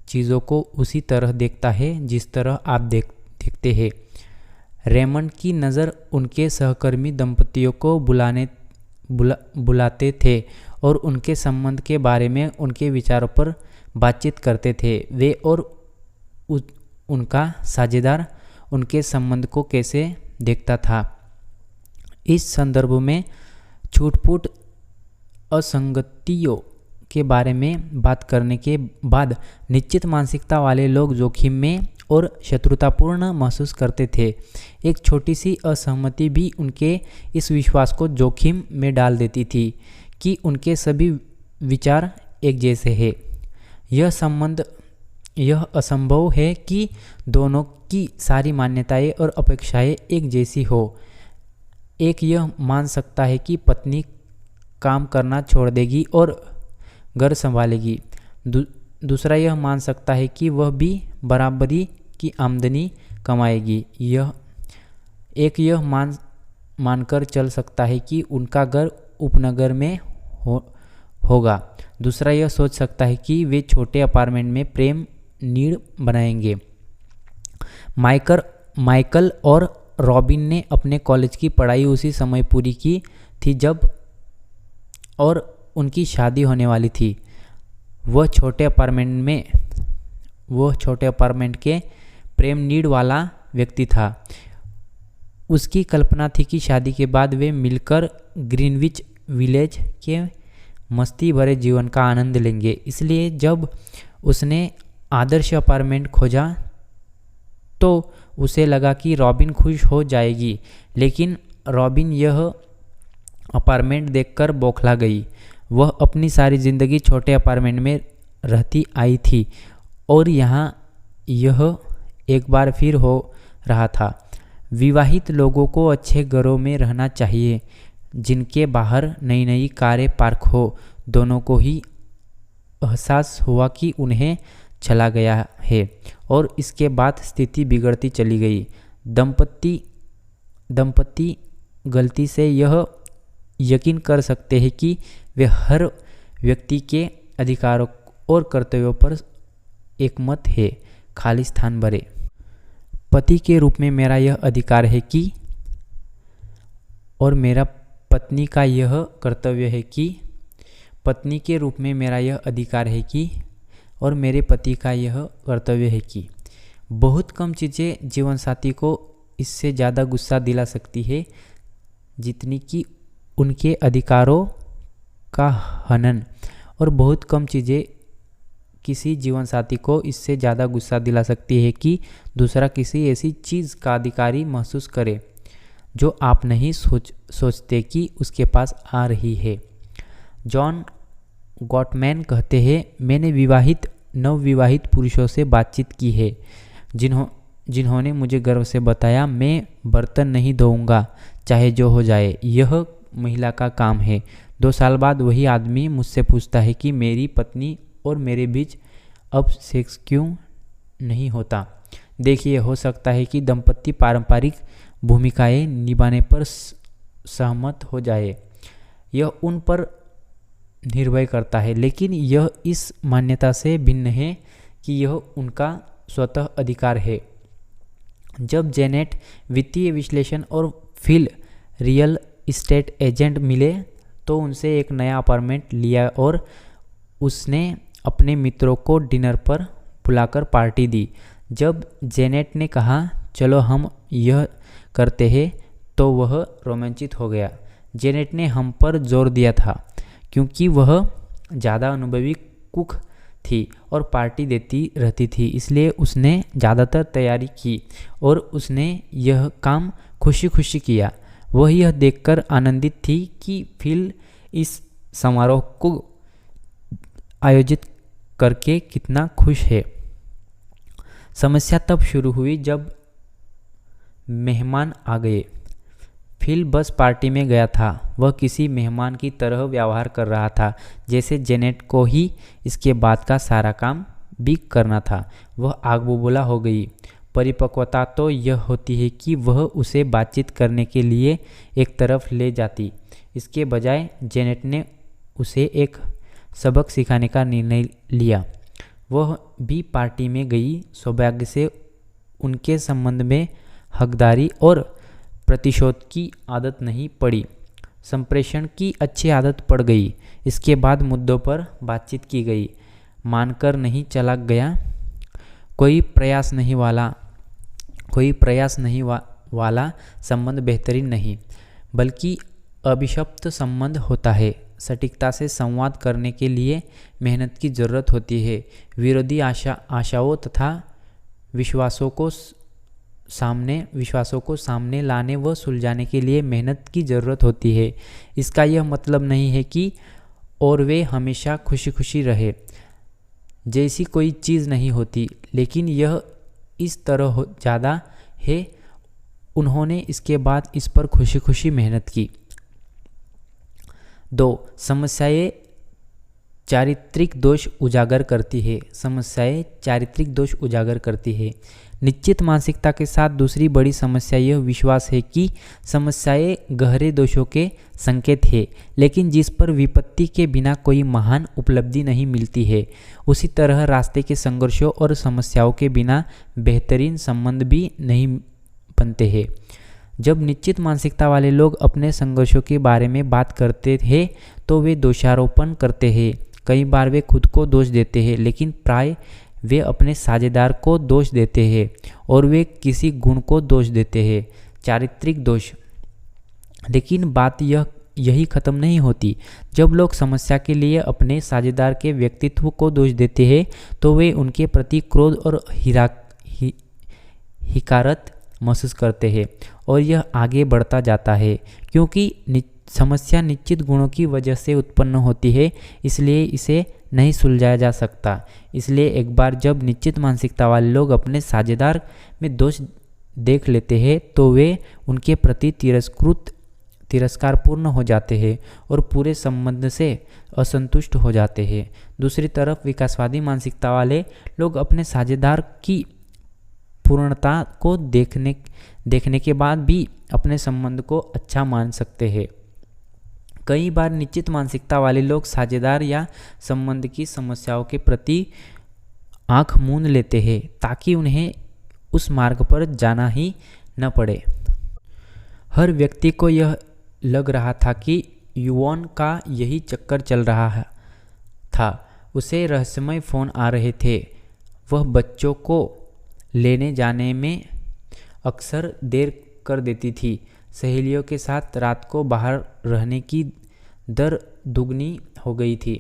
चीज़ों को उसी तरह देखता है जिस तरह आप देखते हैं। रेमंड की नज़र उनके सहकर्मी दंपतियों को बुलाते थे और उनके संबंध के बारे में उनके विचारों पर बातचीत करते थे। वे और उनका साझेदार उनके संबंध को कैसे देखता था। इस संदर्भ में छूट-फूट असंगतियों के बारे में बात करने के बाद निश्चित मानसिकता वाले लोग जोखिम में और शत्रुतापूर्ण महसूस करते थे। एक छोटी सी असहमति भी उनके इस विश्वास को जोखिम में डाल देती थी कि उनके सभी विचार एक जैसे हैं। यह असंभव है कि दोनों की सारी मान्यताएं और अपेक्षाएं एक जैसी हो। एक यह मान सकता है कि पत्नी काम करना छोड़ देगी और घर संभालेगी। दूसरा यह मान सकता है कि वह भी बराबरी की आमदनी कमाएगी। यह मानकर चल सकता है कि उनका घर उपनगर में होगा। दूसरा यह सोच सकता है कि वे छोटे अपार्टमेंट में प्रेम नीड़ बनाएंगे। माइकल और रॉबिन ने अपने कॉलेज की पढ़ाई उसी समय पूरी की थी जब और उनकी शादी होने वाली थी। वह छोटे अपार्टमेंट के प्रेम नीड वाला व्यक्ति था। उसकी कल्पना थी कि शादी के बाद वे मिलकर ग्रीनविच विलेज के मस्ती भरे जीवन का आनंद लेंगे। इसलिए जब उसने आदर्श अपार्टमेंट खोजा तो उसे लगा कि रॉबिन खुश हो जाएगी, लेकिन रॉबिन यह अपार्टमेंट देखकर बौखला गई। वह अपनी सारी ज़िंदगी छोटे अपार्टमेंट में रहती आई थी और यहाँ यह एक बार फिर हो रहा था। विवाहित लोगों को अच्छे घरों में रहना चाहिए जिनके बाहर नई नई कारें पार्क हो। दोनों को ही एहसास हुआ कि उन्हें चला गया है और इसके बाद स्थिति बिगड़ती चली गई। दंपति गलती से यह यकीन कर सकते हैं कि वे हर व्यक्ति के अधिकारों और कर्तव्यों पर एकमत है। खाली स्थान भरे। पति के रूप में मेरा यह अधिकार है कि, और मेरा पत्नी का यह कर्तव्य है कि, पत्नी के रूप में मेरा यह अधिकार है कि, और मेरे पति का यह कर्तव्य है कि। बहुत कम चीज़ें जीवनसाथी को इससे ज़्यादा गुस्सा दिला सकती है जितनी कि उनके अधिकारों का हनन, और बहुत कम चीज़ें किसी जीवनसाथी को इससे ज़्यादा गुस्सा दिला सकती है कि दूसरा किसी ऐसी चीज़ का अधिकारी महसूस करे जो आप नहीं सोचते कि उसके पास आ रही है। जॉन गॉटमैन कहते हैं, मैंने नवविवाहित पुरुषों से बातचीत की है जिन्होंने मुझे गर्व से बताया, मैं बर्तन नहीं धोऊंगा चाहे जो हो जाए, यह महिला का काम है। 2 साल बाद वही आदमी मुझसे पूछता है कि मेरी पत्नी और मेरे बीच अब सेक्स क्यों नहीं होता। देखिए, हो सकता है कि दंपति पारंपरिक भूमिकाएं निभाने पर सहमत हो जाए, यह उन पर निर्भर करता है, लेकिन यह इस मान्यता से भिन्न है कि यह उनका स्वतः अधिकार है। जब जेनेट वित्तीय विश्लेषण और फिल रियल एस्टेट एजेंट मिले तो उनसे एक नया अपार्टमेंट लिया और उसने अपने मित्रों को डिनर पर बुलाकर पार्टी दी। जब जेनेट ने कहा चलो हम यह करते हैं तो वह रोमांचित हो गया। जेनेट ने हम पर जोर दिया था क्योंकि वह ज़्यादा अनुभवी कुक थी और पार्टी देती रहती थी, इसलिए उसने ज़्यादातर तैयारी की और उसने यह काम खुशी खुशी किया। वह यह देखकर आनंदित थी कि फिल इस समारोह को आयोजित करके कितना खुश है। समस्या तब शुरू हुई जब मेहमान आ गए। फिल बस पार्टी में गया था। वह किसी मेहमान की तरह व्यवहार कर रहा था, जैसे जेनेट को ही इसके बाद का सारा काम भी करना था। वह आग बबूला हो गई। परिपक्वता तो यह होती है कि वह उसे बातचीत करने के लिए एक तरफ ले जाती। इसके बजाय जेनेट ने उसे एक सबक सिखाने का निर्णय लिया। वह भी पार्टी में गई। सौभाग्य से उनके संबंध में हकदारी और प्रतिशोध की आदत नहीं पड़ी, संप्रेषण की अच्छी आदत पड़ गई। इसके बाद मुद्दों पर बातचीत की गई। मानकर नहीं चला गया। कोई प्रयास नहीं वाला संबंध बेहतरीन नहीं, बल्कि अभिशप्त संबंध होता है। सटीकता से संवाद करने के लिए मेहनत की ज़रूरत होती है। विरोधी आशाओं तथा विश्वासों को सामने लाने व सुलझाने के लिए मेहनत की ज़रूरत होती है। इसका यह मतलब नहीं है कि और वे हमेशा खुशी खुशी रहे जैसी कोई चीज़ नहीं होती, लेकिन यह इस तरह ज़्यादा है। उन्होंने इसके बाद इस पर खुशी खुशी मेहनत की। 2. समस्याएं चारित्रिक दोष उजागर करती है। समस्याएं चारित्रिक दोष उजागर करती है। निश्चित मानसिकता के साथ दूसरी बड़ी समस्या यह विश्वास है कि समस्याएं गहरे दोषों के संकेत है, लेकिन जिस पर विपत्ति के बिना कोई महान उपलब्धि नहीं मिलती है, उसी तरह रास्ते के संघर्षों और समस्याओं के बिना बेहतरीन संबंध भी नहीं बनते हैं। जब निश्चित मानसिकता वाले लोग अपने संघर्षों के बारे में बात करते हैं तो वे दोषारोपण करते हैं। कई बार वे खुद को दोष देते हैं, लेकिन प्राय वे अपने साझेदार को दोष देते हैं और वे किसी गुण को दोष देते हैं, चारित्रिक दोष। लेकिन बात यही खत्म नहीं होती। जब लोग समस्या के लिए अपने साझेदार के व्यक्तित्व को दोष देते हैं तो वे उनके प्रति क्रोध और हिकारत महसूस करते हैं और यह आगे बढ़ता जाता है। क्योंकि समस्या निश्चित गुणों की वजह से उत्पन्न होती है, इसलिए इसे नहीं सुलझाया जा सकता। इसलिए एक बार जब निश्चित मानसिकता वाले लोग अपने साझेदार में दोष देख लेते हैं तो वे उनके प्रति तिरस्कारपूर्ण हो जाते हैं और पूरे संबंध से असंतुष्ट हो जाते हैं। दूसरी तरफ विकासवादी मानसिकता वाले लोग अपने साझेदार की पूर्णता को देखने के बाद भी अपने संबंध को अच्छा मान सकते हैं। कई बार निश्चित मानसिकता वाले लोग साझेदार या संबंध की समस्याओं के प्रति आंख मूंद लेते हैं ताकि उन्हें उस मार्ग पर जाना ही न पड़े। हर व्यक्ति को यह लग रहा था कि युवान का यही चक्कर चल रहा था। उसे रहस्यमय फ़ोन आ रहे थे। वह बच्चों को लेने जाने में अक्सर देर कर देती थी। सहेलियों के साथ रात को बाहर रहने की दर दुगनी हो गई थी।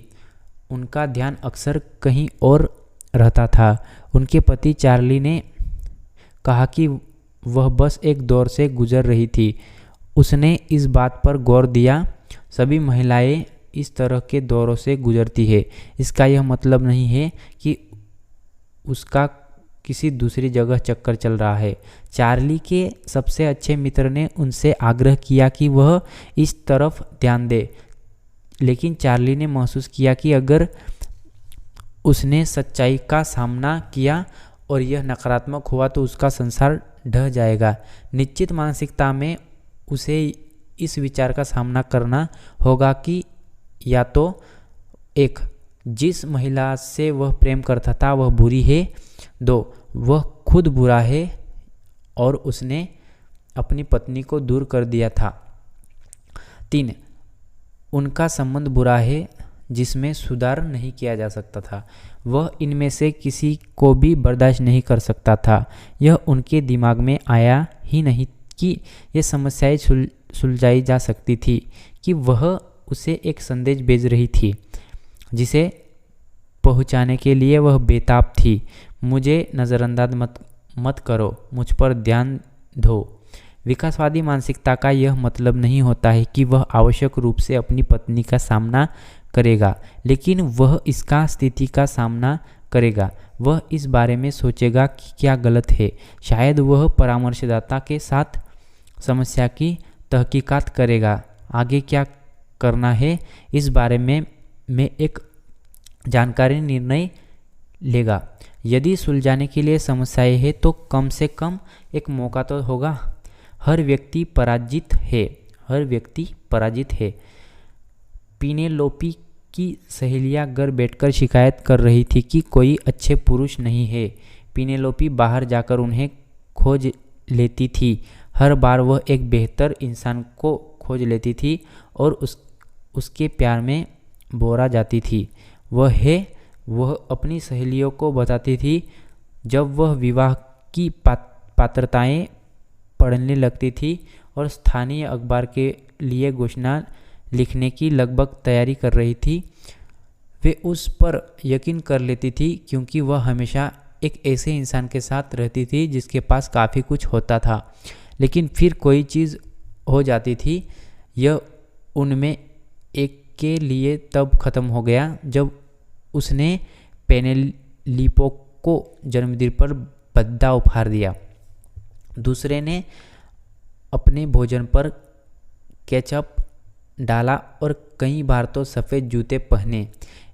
उनका ध्यान अक्सर कहीं और रहता था। उनके पति चार्ली ने कहा कि वह बस एक दौर से गुजर रही थी। उसने इस बात पर गौर दिया, सभी महिलाएं इस तरह के दौरों से गुजरती है। इसका यह मतलब नहीं है कि उसका किसी दूसरी जगह चक्कर चल रहा है। चार्ली के सबसे अच्छे मित्र ने उनसे आग्रह किया कि वह इस तरफ ध्यान दे, लेकिन चार्ली ने महसूस किया कि अगर उसने सच्चाई का सामना किया और यह नकारात्मक हुआ तो उसका संसार ढह जाएगा। निश्चित मानसिकता में उसे इस विचार का सामना करना होगा कि या तो 1. जिस महिला से वह प्रेम करता था वह बुरी है, 2. वह खुद बुरा है और उसने अपनी पत्नी को दूर कर दिया था, 3. उनका संबंध बुरा है जिसमें सुधार नहीं किया जा सकता था। वह इनमें से किसी को भी बर्दाश्त नहीं कर सकता था। यह उनके दिमाग में आया ही नहीं कि ये समस्याएं सुलझाई जा सकती थी कि वह उसे एक संदेश भेज रही थी जिसे पहुंचाने के लिए वह बेताब थी। मुझे नज़रअंदाज मत करो, मुझ पर ध्यान दो। विकासवादी मानसिकता का यह मतलब नहीं होता है कि वह आवश्यक रूप से अपनी पत्नी का सामना करेगा, लेकिन वह इसका स्थिति का सामना करेगा। वह इस बारे में सोचेगा कि क्या गलत है। शायद वह परामर्शदाता के साथ समस्या की तहकीकात करेगा। आगे क्या करना है इस बारे में एक जानकारी निर्णय लेगा। यदि सुलझाने के लिए समस्याएं हैं तो कम से कम एक मौका तो होगा। हर व्यक्ति पराजित है। पिनेलोपी की सहेलियां घर बैठकर शिकायत कर रही थी कि कोई अच्छे पुरुष नहीं है। पिनेलोपी बाहर जाकर उन्हें खोज लेती थी। हर बार वह एक बेहतर इंसान को खोज लेती थी और उसके प्यार में बोरा जाती थी। वह अपनी सहेलियों को बताती थी। जब वह विवाह की पात्रताएं पढ़ने लगती थी और स्थानीय अखबार के लिए घोषणा लिखने की लगभग तैयारी कर रही थी, वे उस पर यकीन कर लेती थी क्योंकि वह हमेशा एक ऐसे इंसान के साथ रहती थी जिसके पास काफ़ी कुछ होता था। लेकिन फिर कोई चीज़ हो जाती थी। यह उनमें एक के लिए तब खत्म हो गया जब उसने पेनेलिपो को जन्मदिन पर भद्दा उपहार दिया। दूसरे ने अपने भोजन पर केचप डाला और कई बार तो सफ़ेद जूते पहने।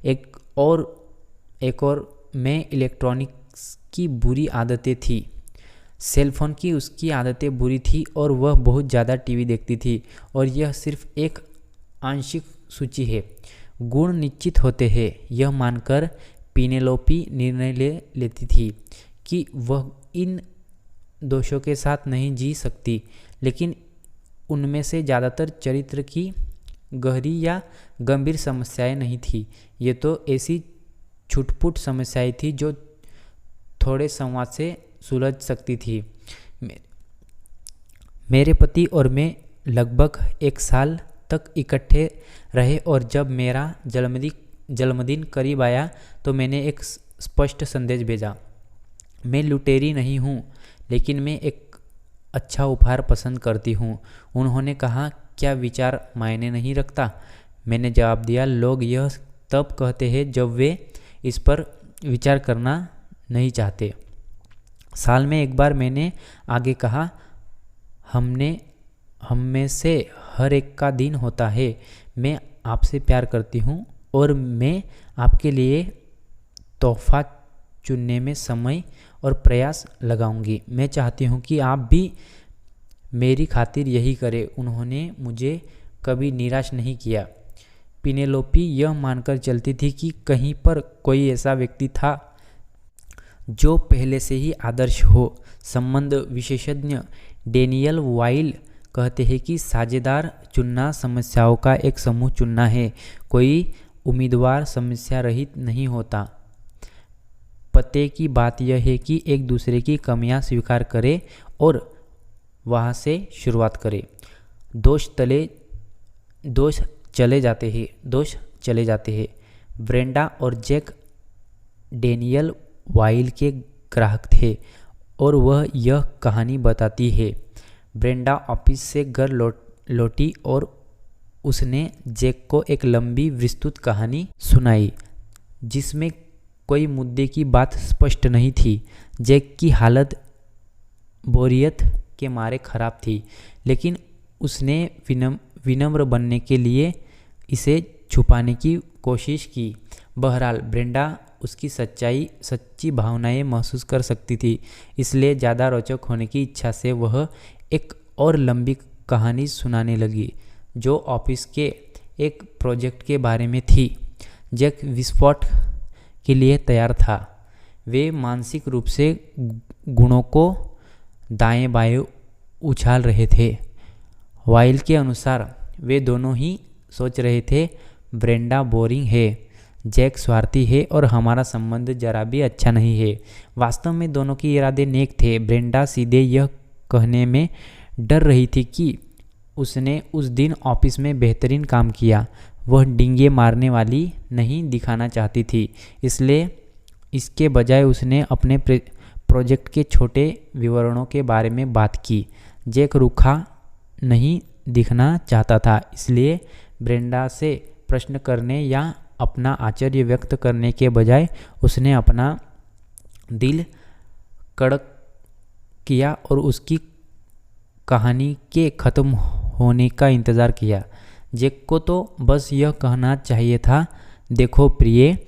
एक और में इलेक्ट्रॉनिक्स की बुरी आदतें थी। सेलफोन की उसकी आदतें बुरी थी और वह बहुत ज़्यादा टीवी देखती थी। और यह सिर्फ एक आंशिक सूची है। गुण निश्चित होते हैं, यह मानकर पिनेलोपी निर्णय लेती थी कि वह इन दोषों के साथ नहीं जी सकती। लेकिन उनमें से ज़्यादातर चरित्र की गहरी या गंभीर समस्याएं नहीं थी। ये तो ऐसी छुटपुट समस्याएं थी जो थोड़े संवाद से सुलझ सकती थी। मेरे पति और मैं लगभग 1 साल तक इकट्ठे रहे और जब मेरा जन्मदिन करीब आया तो मैंने एक स्पष्ट संदेश भेजा। मैं लुटेरी नहीं हूँ, लेकिन मैं एक अच्छा उपहार पसंद करती हूँ। उन्होंने कहा, क्या विचार मायने नहीं रखता? मैंने जवाब दिया, लोग यह तब कहते हैं जब वे इस पर विचार करना नहीं चाहते। साल में एक बार मैंने आगे कहा, हम में से हर एक का दिन होता है। मैं आपसे प्यार करती हूँ और मैं आपके लिए तोहफा चुनने में समय और प्रयास लगाऊंगी। मैं चाहती हूँ कि आप भी मेरी खातिर यही करें। उन्होंने मुझे कभी निराश नहीं किया। पिनेलोपी यह मानकर चलती थी कि कहीं पर कोई ऐसा व्यक्ति था जो पहले से ही आदर्श हो। संबंध विशेषज्ञ डेनियल वाइल कहते हैं कि साझेदार चुनना समस्याओं का एक समूह चुनना है। कोई उम्मीदवार समस्या रहित नहीं होता। पते की बात यह है कि एक दूसरे की कमियां स्वीकार करें और वहां से शुरुआत करें। दोष चले जाते हैं। ब्रेंडा और जैक डेनियल वाइल के ग्राहक थे और वह यह कहानी बताती है। ब्रेंडा ऑफिस से घर लौटी और उसने जैक को एक लंबी विस्तृत कहानी सुनाई जिसमें कोई मुद्दे की बात स्पष्ट नहीं थी। जैक की हालत बोरियत के मारे खराब थी, लेकिन उसने विनम्र बनने के लिए इसे छुपाने की कोशिश की। बहरहाल ब्रेंडा उसकी सच्ची भावनाएं महसूस कर सकती थी, इसलिए ज़्यादा रोचक होने की इच्छा से वह एक और लंबी कहानी सुनाने लगी जो ऑफिस के एक प्रोजेक्ट के बारे में थी। जैक विस्फोट के लिए तैयार था। वे मानसिक रूप से गुणों को दाएं बाएं उछाल रहे थे। वाइल्ड के अनुसार वे दोनों ही सोच रहे थे ब्रेंडा बोरिंग है, जैक स्वार्थी है और हमारा संबंध जरा भी अच्छा नहीं है। वास्तव में दोनों के इरादे नेक थे। ब्रेंडा सीधे यह कहने में डर रही थी कि उसने उस दिन ऑफिस में बेहतरीन काम किया। वह डींगे मारने वाली नहीं दिखाना चाहती थी, इसलिए इसके बजाय उसने अपने प्रोजेक्ट के छोटे विवरणों के बारे में बात की। जैक रूखा नहीं दिखना चाहता था, इसलिए ब्रेंडा से प्रश्न करने या अपना आश्चर्य व्यक्त करने के बजाय उसने अपना दिल कड़क किया और उसकी कहानी के ख़त्म होने का इंतज़ार किया। जैक को तो बस यह कहना चाहिए था, देखो प्रिय,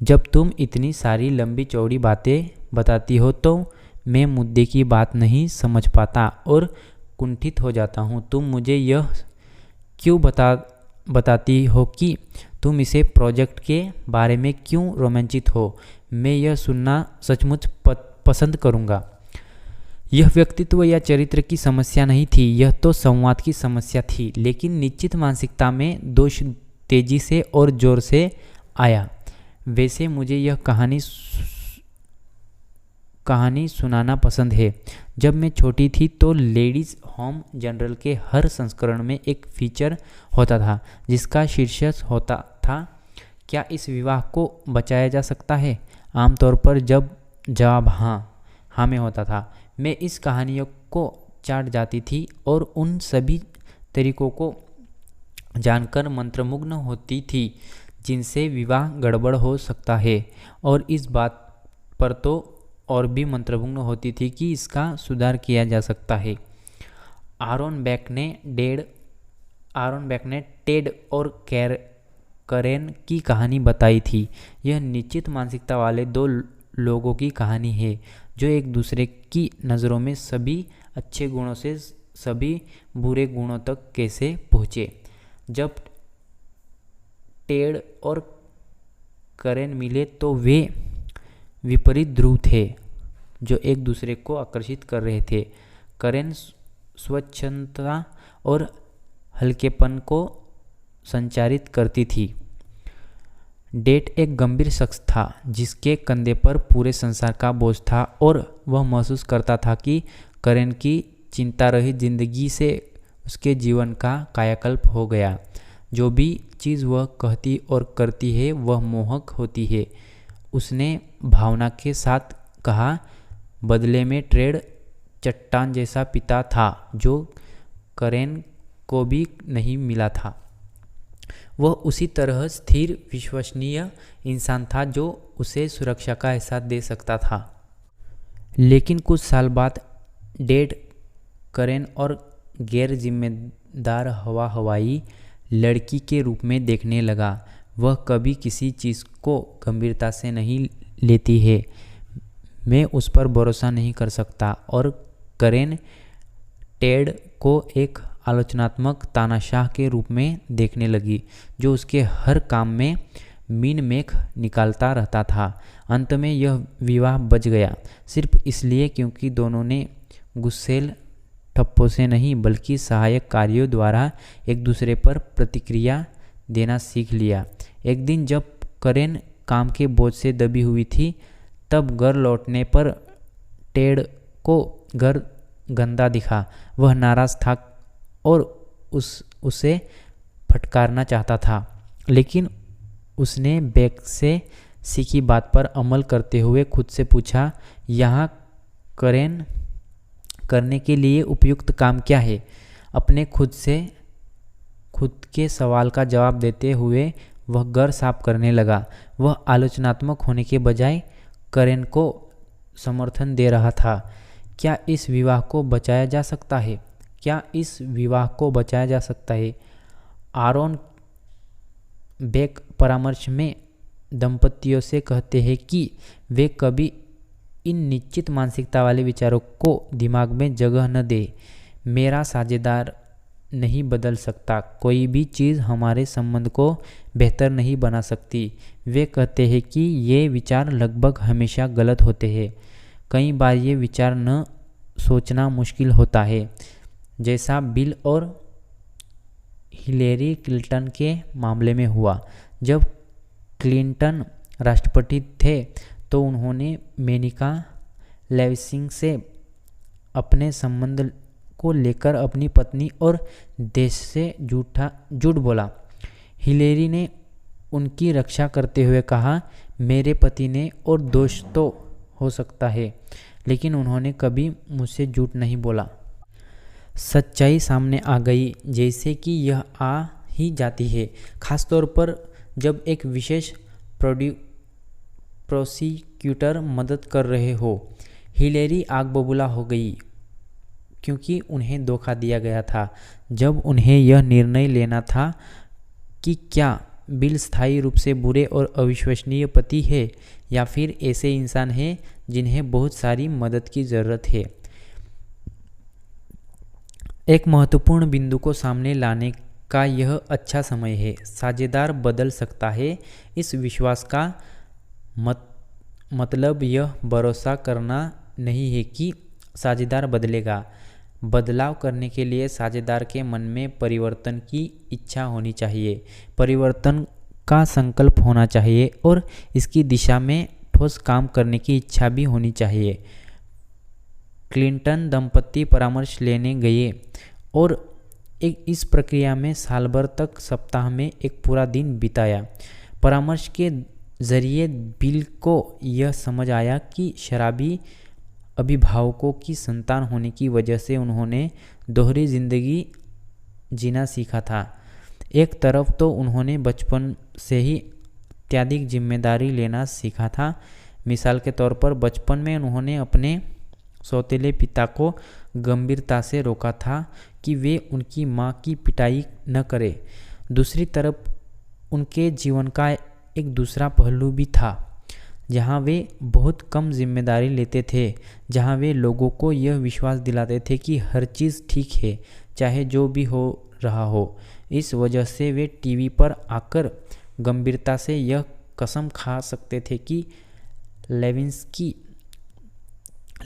जब तुम इतनी सारी लंबी चौड़ी बातें बताती हो तो मैं मुद्दे की बात नहीं समझ पाता और कुंठित हो जाता हूँ। तुम मुझे यह क्यों बताती हो कि तुम इसे प्रोजेक्ट के बारे में क्यों रोमांचित हो? मैं यह सुनना सचमुच पसंद करूँगा। यह व्यक्तित्व या चरित्र की समस्या नहीं थी, यह तो संवाद की समस्या थी। लेकिन निश्चित मानसिकता में दोष तेजी से और जोर से आया। वैसे मुझे यह कहानी सुनाना पसंद है। जब मैं छोटी थी तो लेडीज़ होम जनरल के हर संस्करण में एक फीचर होता था जिसका शीर्षक होता था, क्या इस विवाह को बचाया जा सकता है? आमतौर पर जब जवाब हाँ में होता था, मैं इस कहानियों को चाट जाती थी और उन सभी तरीकों को जानकर मंत्रमुग्ध होती थी जिनसे विवाह गड़बड़ हो सकता है, और इस बात पर तो और भी मंत्रमुग्ध होती थी कि इसका सुधार किया जा सकता है। आरोन बैक ने टेड और करेन की कहानी बताई थी। यह निश्चित मानसिकता वाले दो लोगों की कहानी है जो एक दूसरे की नज़रों में सभी अच्छे गुणों से सभी बुरे गुणों तक कैसे पहुँचे। जब टेड और करेन मिले तो वे विपरीत ध्रुव थे जो एक दूसरे को आकर्षित कर रहे थे। करेन स्वच्छंदता और हल्केपन को संचारित करती थी। डेट एक गंभीर शख्स था जिसके कंधे पर पूरे संसार का बोझ था और वह महसूस करता था कि करेन की चिंता रहित जिंदगी से उसके जीवन का कायाकल्प हो गया। जो भी चीज़ वह कहती और करती है वह मोहक होती है, उसने भावना के साथ कहा। बदले में ट्रेड चट्टान जैसा पिता था जो करेन को भी नहीं मिला था। वह उसी तरह स्थिर विश्वसनीय इंसान था जो उसे सुरक्षा का एहसास दे सकता था। लेकिन कुछ साल बाद डेड करेन और गैर जिम्मेदार हवाई लड़की के रूप में देखने लगा। वह कभी किसी चीज़ को गंभीरता से नहीं लेती है, मैं उस पर भरोसा नहीं कर सकता। और करेन टेड को एक आलोचनात्मक तानाशाह के रूप में देखने लगी जो उसके हर काम में मीन मेख निकालता रहता था। अंत में यह विवाह बच गया सिर्फ इसलिए क्योंकि दोनों ने गुस्सेल ठप्पों से नहीं बल्कि सहायक कार्यों द्वारा एक दूसरे पर प्रतिक्रिया देना सीख लिया। एक दिन जब करेन काम के बोझ से दबी हुई थी तब घर लौटने पर टेड को घर गंदा दिखा। वह नाराज़ था और उसे फटकारना चाहता था, लेकिन उसने बैक से सीखी बात पर अमल करते हुए खुद से पूछा, यहाँ करेन करने के लिए उपयुक्त काम क्या है? अपने खुद के सवाल का जवाब देते हुए वह घर साफ करने लगा। वह आलोचनात्मक होने के बजाय करेन को समर्थन दे रहा था। क्या इस विवाह को बचाया जा सकता है? क्या इस विवाह को बचाया जा सकता है? आरोन बेक परामर्श में दंपतियों से कहते हैं कि वे कभी इन निश्चित मानसिकता वाले विचारों को दिमाग में जगह न दे। मेरा साझेदार नहीं बदल सकता, कोई भी चीज़ हमारे संबंध को बेहतर नहीं बना सकती। वे कहते हैं कि ये विचार लगभग हमेशा गलत होते हैं। कई बार ये विचार न सोचना मुश्किल होता है, जैसा बिल और हिलेरी क्लिंटन के मामले में हुआ। जब क्लिंटन राष्ट्रपति थे तो उन्होंने मोनिका लेविसिंग से अपने संबंध को लेकर अपनी पत्नी और देश से झूठ बोला। हिलेरी ने उनकी रक्षा करते हुए कहा, मेरे पति ने और दोष तो हो सकता है, लेकिन उन्होंने कभी मुझसे झूठ नहीं बोला। सच्चाई सामने आ गई, जैसे कि यह आ ही जाती है, खासतौर पर जब एक विशेष प्रोसिक्यूटर मदद कर रहे हो। हिलेरी आग बबूला हो गई क्योंकि उन्हें धोखा दिया गया था। जब उन्हें यह निर्णय लेना था कि क्या बिल स्थायी रूप से बुरे और अविश्वसनीय पति है या फिर ऐसे इंसान हैं जिन्हें बहुत सारी मदद की ज़रूरत है। एक महत्वपूर्ण बिंदु को सामने लाने का यह अच्छा समय है। साझेदार बदल सकता है, इस विश्वास का मतलब यह भरोसा करना नहीं है कि साझेदार बदलेगा। बदलाव करने के लिए साझेदार के मन में परिवर्तन की इच्छा होनी चाहिए, परिवर्तन का संकल्प होना चाहिए और इसकी दिशा में ठोस काम करने की इच्छा भी होनी चाहिए। क्लिंटन दंपति परामर्श लेने गए और इस प्रक्रिया में साल भर तक सप्ताह में एक पूरा दिन बिताया। परामर्श के जरिए बिल को यह समझ आया कि शराबी अभिभावकों की संतान होने की वजह से उन्होंने दोहरी जिंदगी जीना सीखा था। एक तरफ तो उन्होंने बचपन से ही अत्यधिक जिम्मेदारी लेना सीखा था। मिसाल के तौर पर बचपन में उन्होंने अपने सौतेले पिता को गंभीरता से रोका था कि वे उनकी मां की पिटाई न करें। दूसरी तरफ उनके जीवन का एक दूसरा पहलू भी था, जहां वे बहुत कम जिम्मेदारी लेते थे, जहां वे लोगों को यह विश्वास दिलाते थे कि हर चीज़ ठीक है, चाहे जो भी हो रहा हो। इस वजह से वे टीवी पर आकर गंभीरता से यह कसम खा सकते थे कि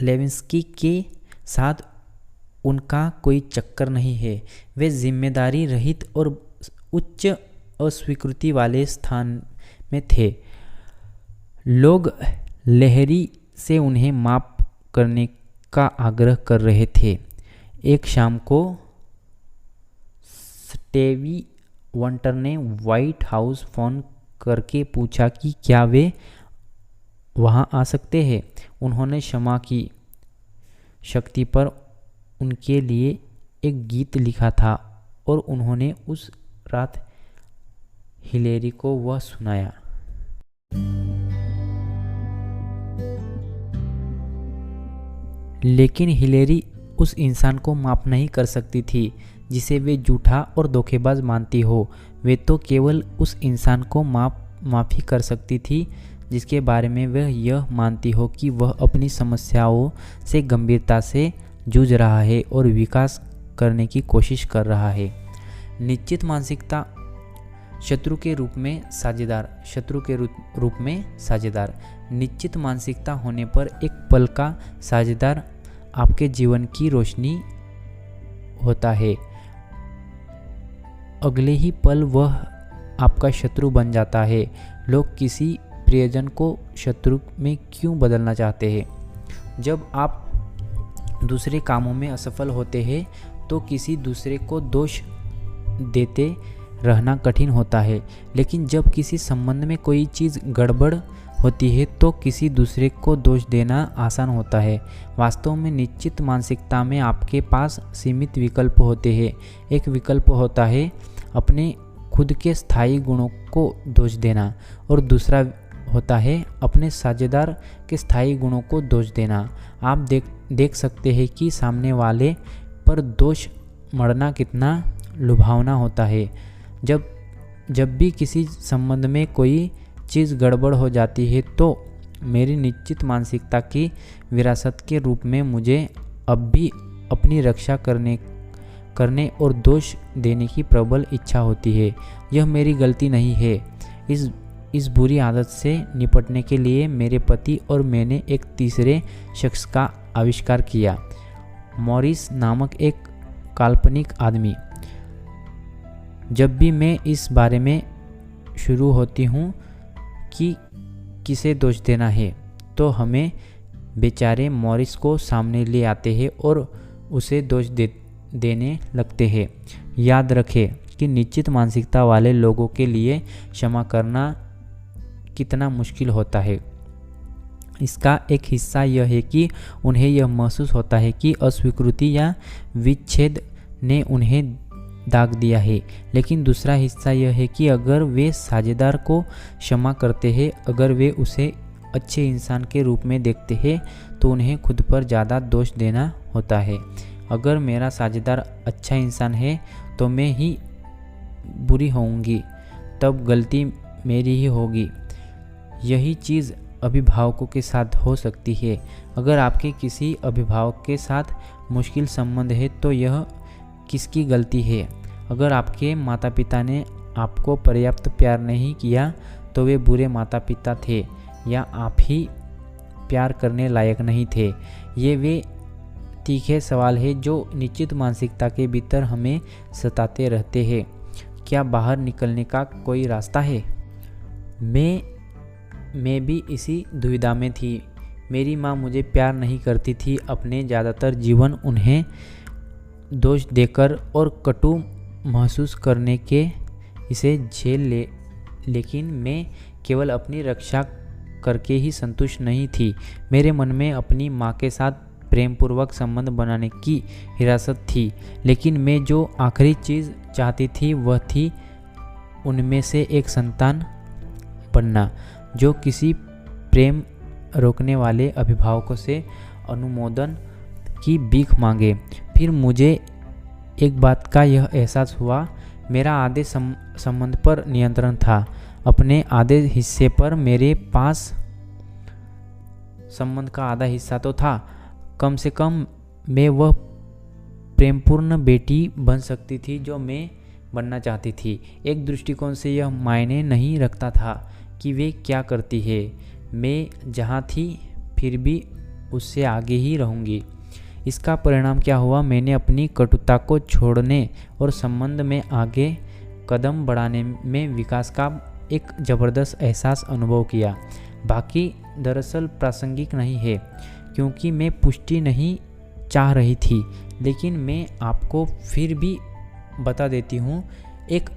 लेविंस्की के साथ उनका कोई चक्कर नहीं है। वे जिम्मेदारी रहित और उच्च अस्वीकृति वाले स्थान में थे। लोग लहरी से उन्हें माफ करने का आग्रह कर रहे थे। एक शाम को स्टीवी वंटर ने व्हाइट हाउस फोन करके पूछा कि क्या वे वहां आ सकते हैं। उन्होंने क्षमा की शक्ति पर उनके लिए एक गीत लिखा था और उन्होंने उस रात हिलेरी को वह सुनाया। लेकिन हिलेरी उस इंसान को माफ नहीं कर सकती थी जिसे वे झूठा और धोखेबाज मानती हो। वे तो केवल उस इंसान को माफ़ी कर सकती थी जिसके बारे में वह यह मानती हो कि वह अपनी समस्याओं से गंभीरता से जूझ रहा है और विकास करने की कोशिश कर रहा है। निश्चित मानसिकता शत्रु के रूप में साझेदार। निश्चित मानसिकता होने पर एक पल का साझेदार आपके जीवन की रोशनी होता है, अगले ही पल वह आपका शत्रु बन जाता है। लोग किसी प्रियजन को शत्रु में क्यों बदलना चाहते हैं? जब आप दूसरे कामों में असफल होते हैं तो किसी दूसरे को दोष देते रहना कठिन होता है, लेकिन जब किसी संबंध में कोई चीज़ गड़बड़ होती है तो किसी दूसरे को दोष देना आसान होता है। वास्तव में निश्चित मानसिकता में आपके पास सीमित विकल्प होते हैं। एक विकल्प होता है अपने खुद के स्थायी गुणों को दोष देना और दूसरा होता है अपने साझेदार के स्थायी गुणों को दोष देना। आप देख सकते हैं कि सामने वाले पर दोष मढ़ना कितना लुभावना होता है। जब भी किसी संबंध में कोई चीज़ गड़बड़ हो जाती है तो मेरी निश्चित मानसिकता की विरासत के रूप में मुझे अब भी अपनी रक्षा करने करने और दोष देने की प्रबल इच्छा होती है। यह मेरी गलती नहीं है। इस बुरी आदत से निपटने के लिए मेरे पति और मैंने एक तीसरे शख्स का आविष्कार किया, मॉरिस नामक एक काल्पनिक आदमी। जब भी मैं इस बारे में शुरू होती हूँ कि किसे दोष देना है, तो हमें बेचारे मॉरिस को सामने ले आते हैं और उसे दोष देने लगते हैं। याद रखें कि निश्चित मानसिकता वाले लोगों के लिए क्षमा करना कितना मुश्किल होता है। इसका एक हिस्सा यह है कि उन्हें यह महसूस होता है कि अस्वीकृति या विच्छेद ने उन्हें दाग दिया है, लेकिन दूसरा हिस्सा यह है कि अगर वे साझेदार को क्षमा करते हैं, अगर वे उसे अच्छे इंसान के रूप में देखते हैं, तो उन्हें खुद पर ज़्यादा दोष देना होता है। अगर मेरा साझेदार अच्छा इंसान है तो मैं ही बुरी होऊंगी, तब गलती मेरी ही होगी। यही चीज़ अभिभावकों के साथ हो सकती है। अगर आपके किसी अभिभावक के साथ मुश्किल संबंध है तो यह किसकी गलती है? अगर आपके माता पिता ने आपको पर्याप्त प्यार नहीं किया तो वे बुरे माता पिता थे, या आप ही प्यार करने लायक नहीं थे? ये वे तीखे सवाल है जो निश्चित मानसिकता के भीतर हमें सताते रहते हैं। क्या बाहर निकलने का कोई रास्ता है? मैं भी इसी दुविधा में थी। मेरी माँ मुझे प्यार नहीं करती थी। अपने ज़्यादातर जीवन उन्हें दोष देकर और कटु महसूस करने के इसे लेकिन मैं केवल अपनी रक्षा करके ही संतुष्ट नहीं थी। मेरे मन में अपनी माँ के साथ प्रेमपूर्वक संबंध बनाने की हिरासत थी, लेकिन मैं जो आखिरी चीज़ चाहती थी वह थी उनमें से एक संतान बनना, जो किसी प्रेम रोकने वाले अभिभावकों से अनुमोदन की भीख मांगे। फिर मुझे एक बात का यह एहसास हुआ, मेरा आधे संबंध पर नियंत्रण था। अपने आधे हिस्से पर मेरे पास संबंध का आधा हिस्सा तो था। कम से कम मैं वह प्रेमपूर्ण बेटी बन सकती थी जो मैं बनना चाहती थी। एक दृष्टिकोण से यह मायने नहीं रखता था कि वे क्या करती है। मैं जहाँ थी फिर भी उससे आगे ही रहूँगी। इसका परिणाम क्या हुआ? मैंने अपनी कटुता को छोड़ने और संबंध में आगे कदम बढ़ाने में विकास का एक ज़बरदस्त एहसास अनुभव किया। बाकी दरअसल प्रासंगिक नहीं है, क्योंकि मैं पुष्टि नहीं चाह रही थी, लेकिन मैं आपको फिर भी बता देती हूँ। एक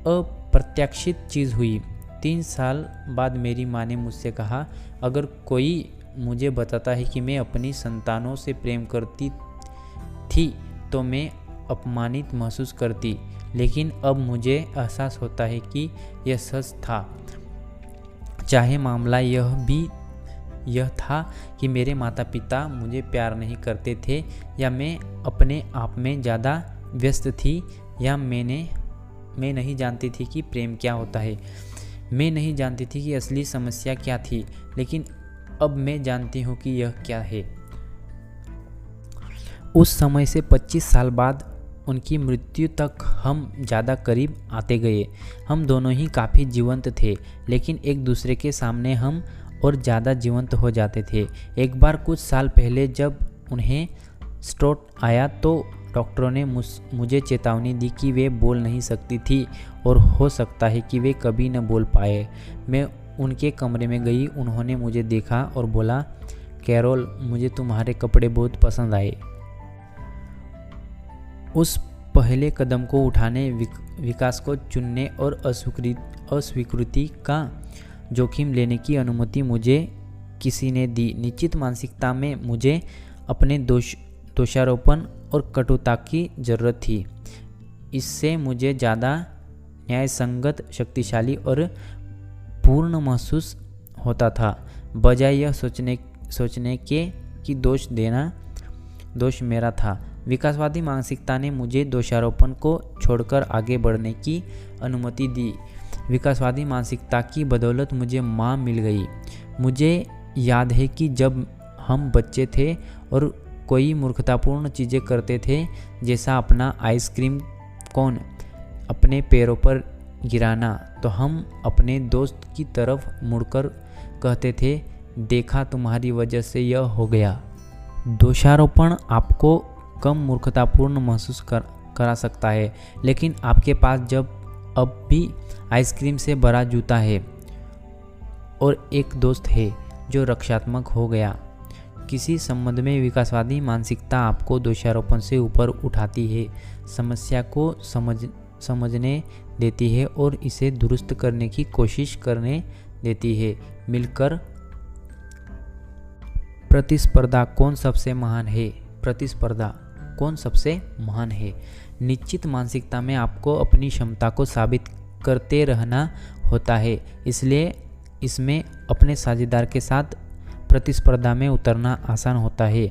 अप्रत्याशित चीज़ हुई। 3 साल बाद मेरी माँ ने मुझसे कहा, अगर कोई मुझे बताता है कि मैं अपनी संतानों से प्रेम करती थी तो मैं अपमानित महसूस करती, लेकिन अब मुझे एहसास होता है कि यह सच था। चाहे मामला यह था कि मेरे माता पिता मुझे प्यार नहीं करते थे, या मैं अपने आप में ज़्यादा व्यस्त थी, या मैं नहीं जानती थी कि प्रेम क्या होता है। मैं नहीं जानती थी कि असली समस्या क्या थी, लेकिन अब मैं जानती हूँ कि यह क्या है। उस समय से 25 साल बाद उनकी मृत्यु तक हम ज़्यादा करीब आते गए। हम दोनों ही काफ़ी जीवंत थे, लेकिन एक दूसरे के सामने हम और ज़्यादा जीवंत हो जाते थे। एक बार कुछ साल पहले जब उन्हें स्ट्रोक आया तो डॉक्टरों ने मुझे चेतावनी दी कि वे बोल नहीं सकती थी और हो सकता है कि वे कभी न बोल पाए। मैं उनके कमरे में गई। उन्होंने मुझे देखा और बोला, कैरोल, मुझे तुम्हारे कपड़े बहुत पसंद आए। उस पहले कदम को उठाने, विकास को चुनने और अस्वीकृति का जोखिम लेने की अनुमति मुझे किसी ने दी। निश्चित मानसिकता में मुझे अपने दोषारोपण और कटुता की ज़रूरत थी। इससे मुझे ज़्यादा न्यायसंगत, शक्तिशाली और पूर्ण महसूस होता था, बजाय यह सोचने के कि दोष मेरा था। विकासवादी मानसिकता ने मुझे दोषारोपण को छोड़कर आगे बढ़ने की अनुमति दी। विकासवादी मानसिकता की बदौलत मुझे माँ मिल गई। मुझे याद है कि जब हम बच्चे थे और कोई मूर्खतापूर्ण चीज़ें करते थे, जैसा अपना आइसक्रीम कोन अपने पैरों पर गिराना, तो हम अपने दोस्त की तरफ मुड़कर कहते थे, देखा तुम्हारी वजह से यह हो गया। दोषारोपण आपको कम मूर्खतापूर्ण महसूस करा सकता है, लेकिन आपके पास जब अब भी आइसक्रीम से भरा जूता है और एक दोस्त है जो रक्षात्मक हो गया। किसी संबंध में विकासवादी मानसिकता आपको दोषारोपण से ऊपर उठाती है, समस्या को समझने देती है और इसे दुरुस्त करने की कोशिश करने देती है। मिलकर प्रतिस्पर्धा कौन सबसे महान है? प्रतिस्पर्धा कौन सबसे महान है? निश्चित मानसिकता में आपको अपनी क्षमता को साबित करते रहना होता है, इसलिए इसमें अपने साझेदार के साथ प्रतिस्पर्धा में उतरना आसान होता है।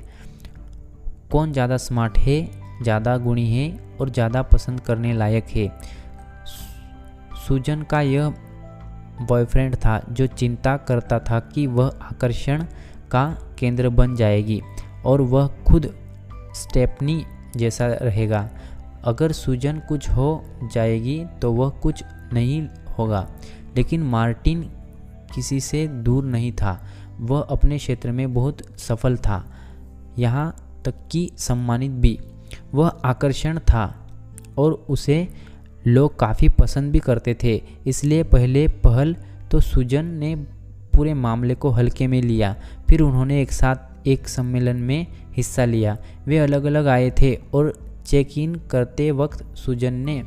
कौन ज़्यादा स्मार्ट है, ज़्यादा गुणी है और ज़्यादा पसंद करने लायक है? सुजन का यह बॉयफ्रेंड था जो चिंता करता था कि वह आकर्षण का केंद्र बन जाएगी और वह खुद स्टेफनी जैसा रहेगा। अगर सुजन कुछ हो जाएगी तो वह कुछ नहीं होगा। लेकिन मार्टिन किसी से दूर नहीं था, वह अपने क्षेत्र में बहुत सफल था, यहाँ तक कि सम्मानित भी। वह आकर्षण था और उसे लोग काफ़ी पसंद भी करते थे, इसलिए पहले पहल तो सुजन ने पूरे मामले को हल्के में लिया। फिर उन्होंने एक साथ एक सम्मेलन में हिस्सा लिया। वे अलग अलग आए थे और चेक इन करते वक्त सुजन ने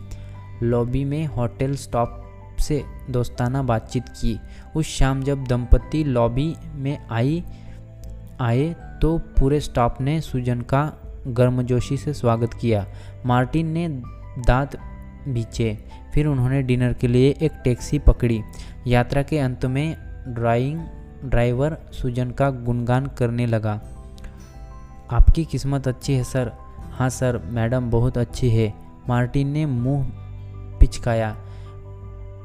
लॉबी में होटल स्टाफ से दोस्ताना बातचीत की। उस शाम जब दंपति लॉबी में आए तो पूरे स्टाफ ने सुजन का गर्मजोशी से स्वागत किया। मार्टिन ने दांत भींचे। फिर उन्होंने डिनर के लिए एक टैक्सी पकड़ी। यात्रा के अंत में ड्राइवर सुजन का गुणगान करने लगा। आपकी किस्मत अच्छी है सर। हाँ सर, मैडम बहुत अच्छी है। मार्टिन ने मुंह पिचकाया।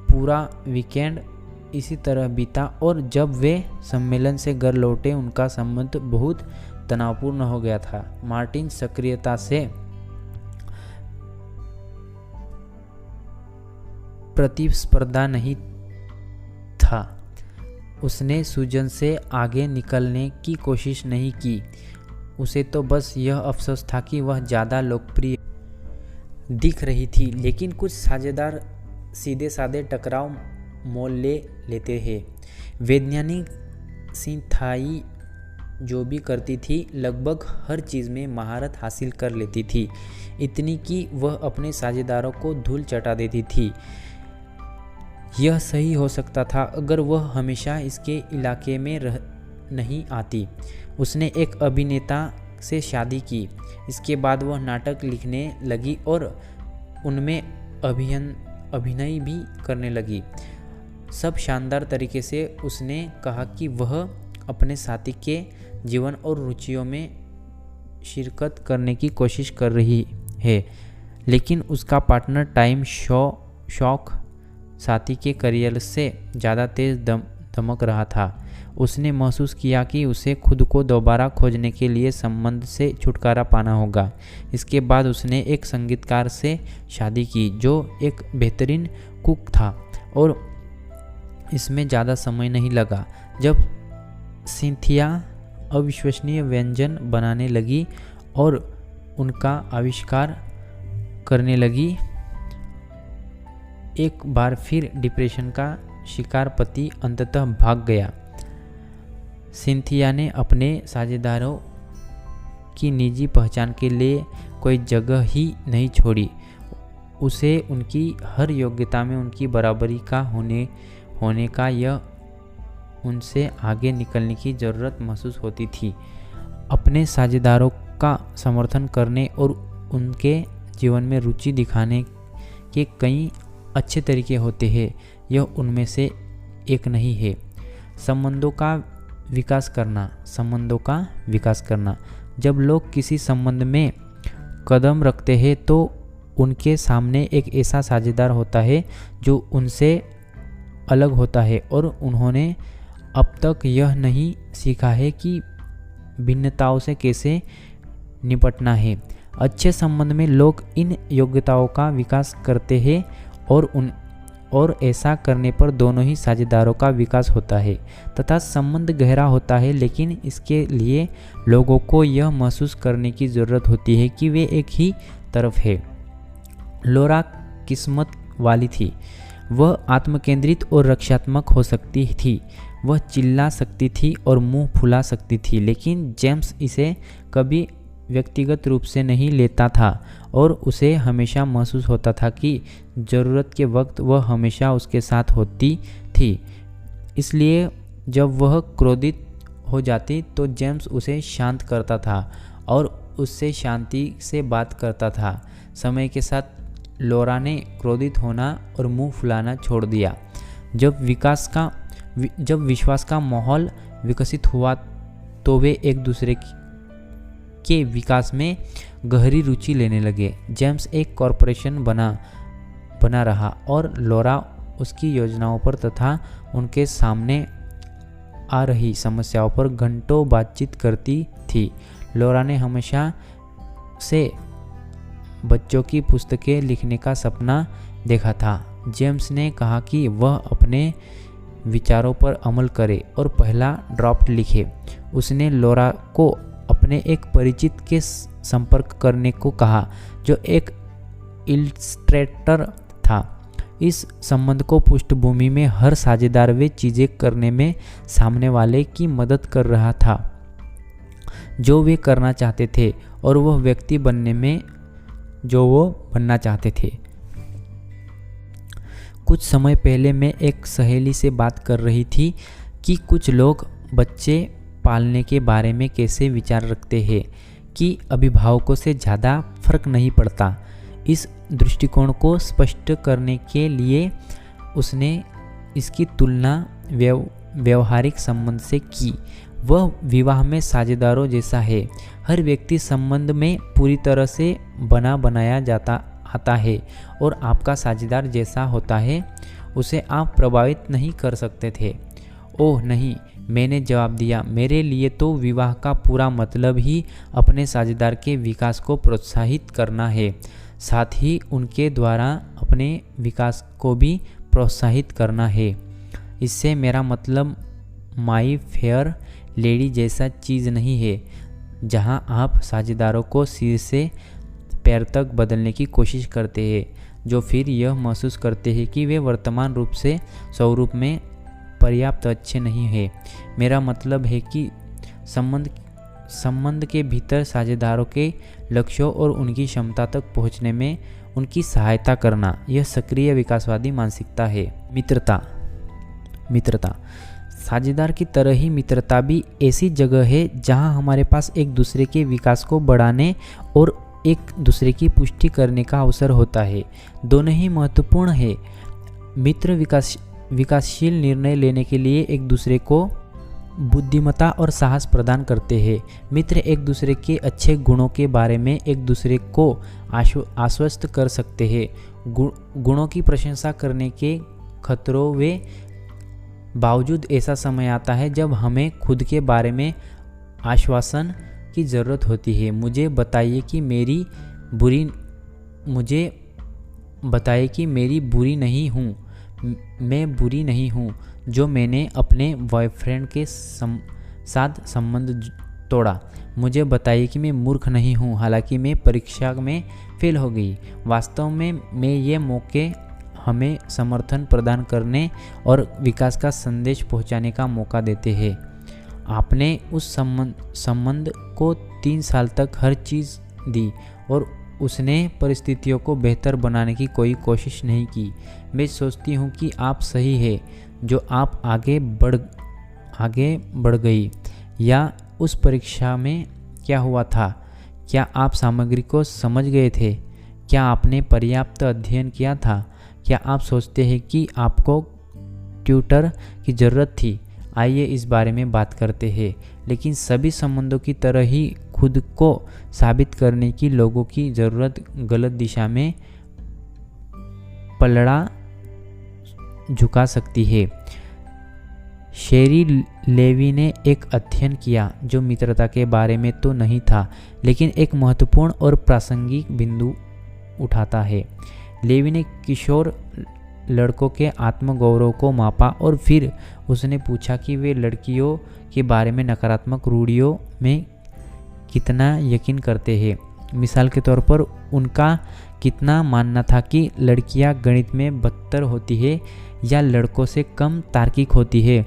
पूरा वीकेंड इसी तरह बीता और जब वे सम्मेलन से घर लौटे उनका संबंध बहुत तनावपूर्ण हो गया था। मार्टिन सक्रियता से प्रतिस्पर्धा नहीं था। उसने सुजन से आगे निकलने की कोशिश नहीं की। उसे तो बस यह अफसोस था कि वह ज़्यादा लोकप्रिय दिख रही थी। लेकिन कुछ साझेदार सीधे साधे टकराव मोल लेते हैं। वैज्ञानिक सिंथाई जो भी करती थी लगभग हर चीज़ में महारत हासिल कर लेती थी, इतनी कि वह अपने साझेदारों को धूल चटा देती थी। यह सही हो सकता था अगर वह हमेशा इसके इलाके में नहीं आती। उसने एक अभिनेता से शादी की। इसके बाद वह नाटक लिखने लगी और उनमें अभिनय भी करने लगी। सब शानदार तरीके से उसने कहा कि वह अपने साथी के जीवन और रुचियों में शिरकत करने की कोशिश कर रही है, लेकिन उसका पार्टनर टाइम शौक साथी के करियर से ज़्यादा तेज दमक रहा था। उसने महसूस किया कि उसे खुद को दोबारा खोजने के लिए संबंध से छुटकारा पाना होगा। इसके बाद उसने एक संगीतकार से शादी की जो एक बेहतरीन कुक था और इसमें ज़्यादा समय नहीं लगा जब सिंथिया अविश्वसनीय व्यंजन बनाने लगी और उनका आविष्कार करने लगी। एक बार फिर डिप्रेशन का शिकार पति अंततः भाग गया। सिंथिया ने अपने साझेदारों की निजी पहचान के लिए कोई जगह ही नहीं छोड़ी। उसे उनकी हर योग्यता में उनकी बराबरी का होने का या उनसे आगे निकलने की ज़रूरत महसूस होती थी। अपने साझेदारों का समर्थन करने और उनके जीवन में रुचि दिखाने के कई अच्छे तरीके होते हैं, यह उनमें से एक नहीं है। संबंधों का विकास करना। जब लोग किसी संबंध में कदम रखते हैं तो उनके सामने एक ऐसा साझेदार होता है जो उनसे अलग होता है और उन्होंने अब तक यह नहीं सीखा है कि भिन्नताओं से कैसे निपटना है। अच्छे संबंध में लोग इन योग्यताओं का विकास करते हैं और ऐसा करने पर दोनों ही साझेदारों का विकास होता है तथा संबंध गहरा होता है। लेकिन इसके लिए लोगों को यह महसूस करने की ज़रूरत होती है कि वे एक ही तरफ है। लोरा किस्मत वाली थी। वह आत्मकेंद्रित और रक्षात्मक हो सकती थी। वह चिल्ला सकती थी और मुंह फुला सकती थी, लेकिन जेम्स इसे कभी व्यक्तिगत रूप से नहीं लेता था और उसे हमेशा महसूस होता था कि ज़रूरत के वक्त वह हमेशा उसके साथ होती थी। इसलिए जब वह क्रोधित हो जाती तो जेम्स उसे शांत करता था और उससे शांति से बात करता था। समय के साथ लोरा ने क्रोधित होना और मुंह फुलाना छोड़ दिया। जब विश्वास का माहौल विकसित हुआ तो वे एक दूसरे के विकास में गहरी रुचि लेने लगे। जेम्स एक कॉरपोरेशन बना रहा और लोरा उसकी योजनाओं पर तथा उनके सामने आ रही समस्याओं पर घंटों बातचीत करती थी। लोरा ने हमेशा से बच्चों की पुस्तकें लिखने का सपना देखा था। जेम्स ने कहा कि वह अपने विचारों पर अमल करे और पहला ड्राफ्ट लिखे। उसने लोरा को अपने एक परिचित के संपर्क करने को कहा जो एक इलस्ट्रेटर था। इस संबंध को पृष्ठभूमि में हर साझेदार वे चीज़ें करने में सामने वाले की मदद कर रहा था जो वे करना चाहते थे और वह व्यक्ति बनने में जो वो बनना चाहते थे। कुछ समय पहले मैं एक सहेली से बात कर रही थी कि कुछ लोग बच्चे पालने के बारे में कैसे विचार रखते हैं कि अभिभावकों से ज़्यादा फर्क नहीं पड़ता। इस दृष्टिकोण को स्पष्ट करने के लिए उसने इसकी तुलना व्यवहारिक संबंध से की। वह विवाह में साझेदारों जैसा है। हर व्यक्ति संबंध में पूरी तरह से बनाया आता है और आपका साझेदार जैसा होता है उसे आप प्रभावित नहीं कर सकते थे। ओह नहीं, मैंने जवाब दिया, मेरे लिए तो विवाह का पूरा मतलब ही अपने साझेदार के विकास को प्रोत्साहित करना है, साथ ही उनके द्वारा अपने विकास को भी प्रोत्साहित करना है। इससे मेरा मतलब माई फेयर लेडी जैसा चीज़ नहीं है जहां आप साझेदारों को सिर से पैर तक बदलने की कोशिश करते हैं जो फिर यह महसूस करते हैं कि वे वर्तमान रूप से स्वरूप में पर्याप्त अच्छे नहीं हैं। मेरा मतलब है कि संबंध के भीतर साझेदारों के लक्ष्यों और उनकी क्षमता तक पहुंचने में उनकी सहायता करना। यह सक्रिय विकासवादी मानसिकता है। मित्रता साझेदार की तरह ही मित्रता भी ऐसी जगह है जहां हमारे पास एक दूसरे के विकास को बढ़ाने और एक दूसरे की पुष्टि करने का अवसर होता है। दोनों ही महत्वपूर्ण है। मित्र विकासशील निर्णय लेने के लिए एक दूसरे को बुद्धिमत्ता और साहस प्रदान करते हैं। मित्र एक दूसरे के अच्छे गुणों के बारे में एक दूसरे को आश्वस्त कर सकते हैं। गुणों की प्रशंसा करने के खतरों वे बावजूद ऐसा समय आता है जब हमें खुद के बारे में आश्वासन की ज़रूरत होती है। मुझे बताइए कि मेरी बुरी नहीं हूँ, मैं बुरी नहीं हूँ जो मैंने अपने बॉयफ्रेंड के साथ संबंध तोड़ा। मुझे बताइए कि मैं मूर्ख नहीं हूँ हालांकि मैं परीक्षा में फेल हो गई। वास्तव में ये मौके हमें समर्थन प्रदान करने और विकास का संदेश पहुंचाने का मौका देते हैं। आपने उस संबंध को 3 साल तक हर चीज़ दी और उसने परिस्थितियों को बेहतर बनाने की कोई कोशिश नहीं की। मैं सोचती हूँ कि आप सही है जो आप आगे बढ़ गई। या उस परीक्षा में क्या हुआ था? क्या आप सामग्री को समझ गए थे? क्या आपने पर्याप्त अध्ययन किया था? क्या आप सोचते हैं कि आपको ट्यूटर की ज़रूरत थी? आइए इस बारे में बात करते हैं। लेकिन सभी संबंधों की तरह ही खुद को साबित करने की लोगों की ज़रूरत गलत दिशा में पलड़ा झुका सकती है। शेरी लेवी ने एक अध्ययन किया जो मित्रता के बारे में तो नहीं था, लेकिन एक महत्वपूर्ण और प्रासंगिक बिंदु उठाता है। लेवी ने किशोर लड़कों के आत्मगौरव को मापा और फिर उसने पूछा कि वे लड़कियों के बारे में नकारात्मक रूढ़ियों में कितना यकीन करते हैं। मिसाल के तौर पर उनका कितना मानना था कि लड़कियां गणित में बदतर होती है या लड़कों से कम तार्किक होती है।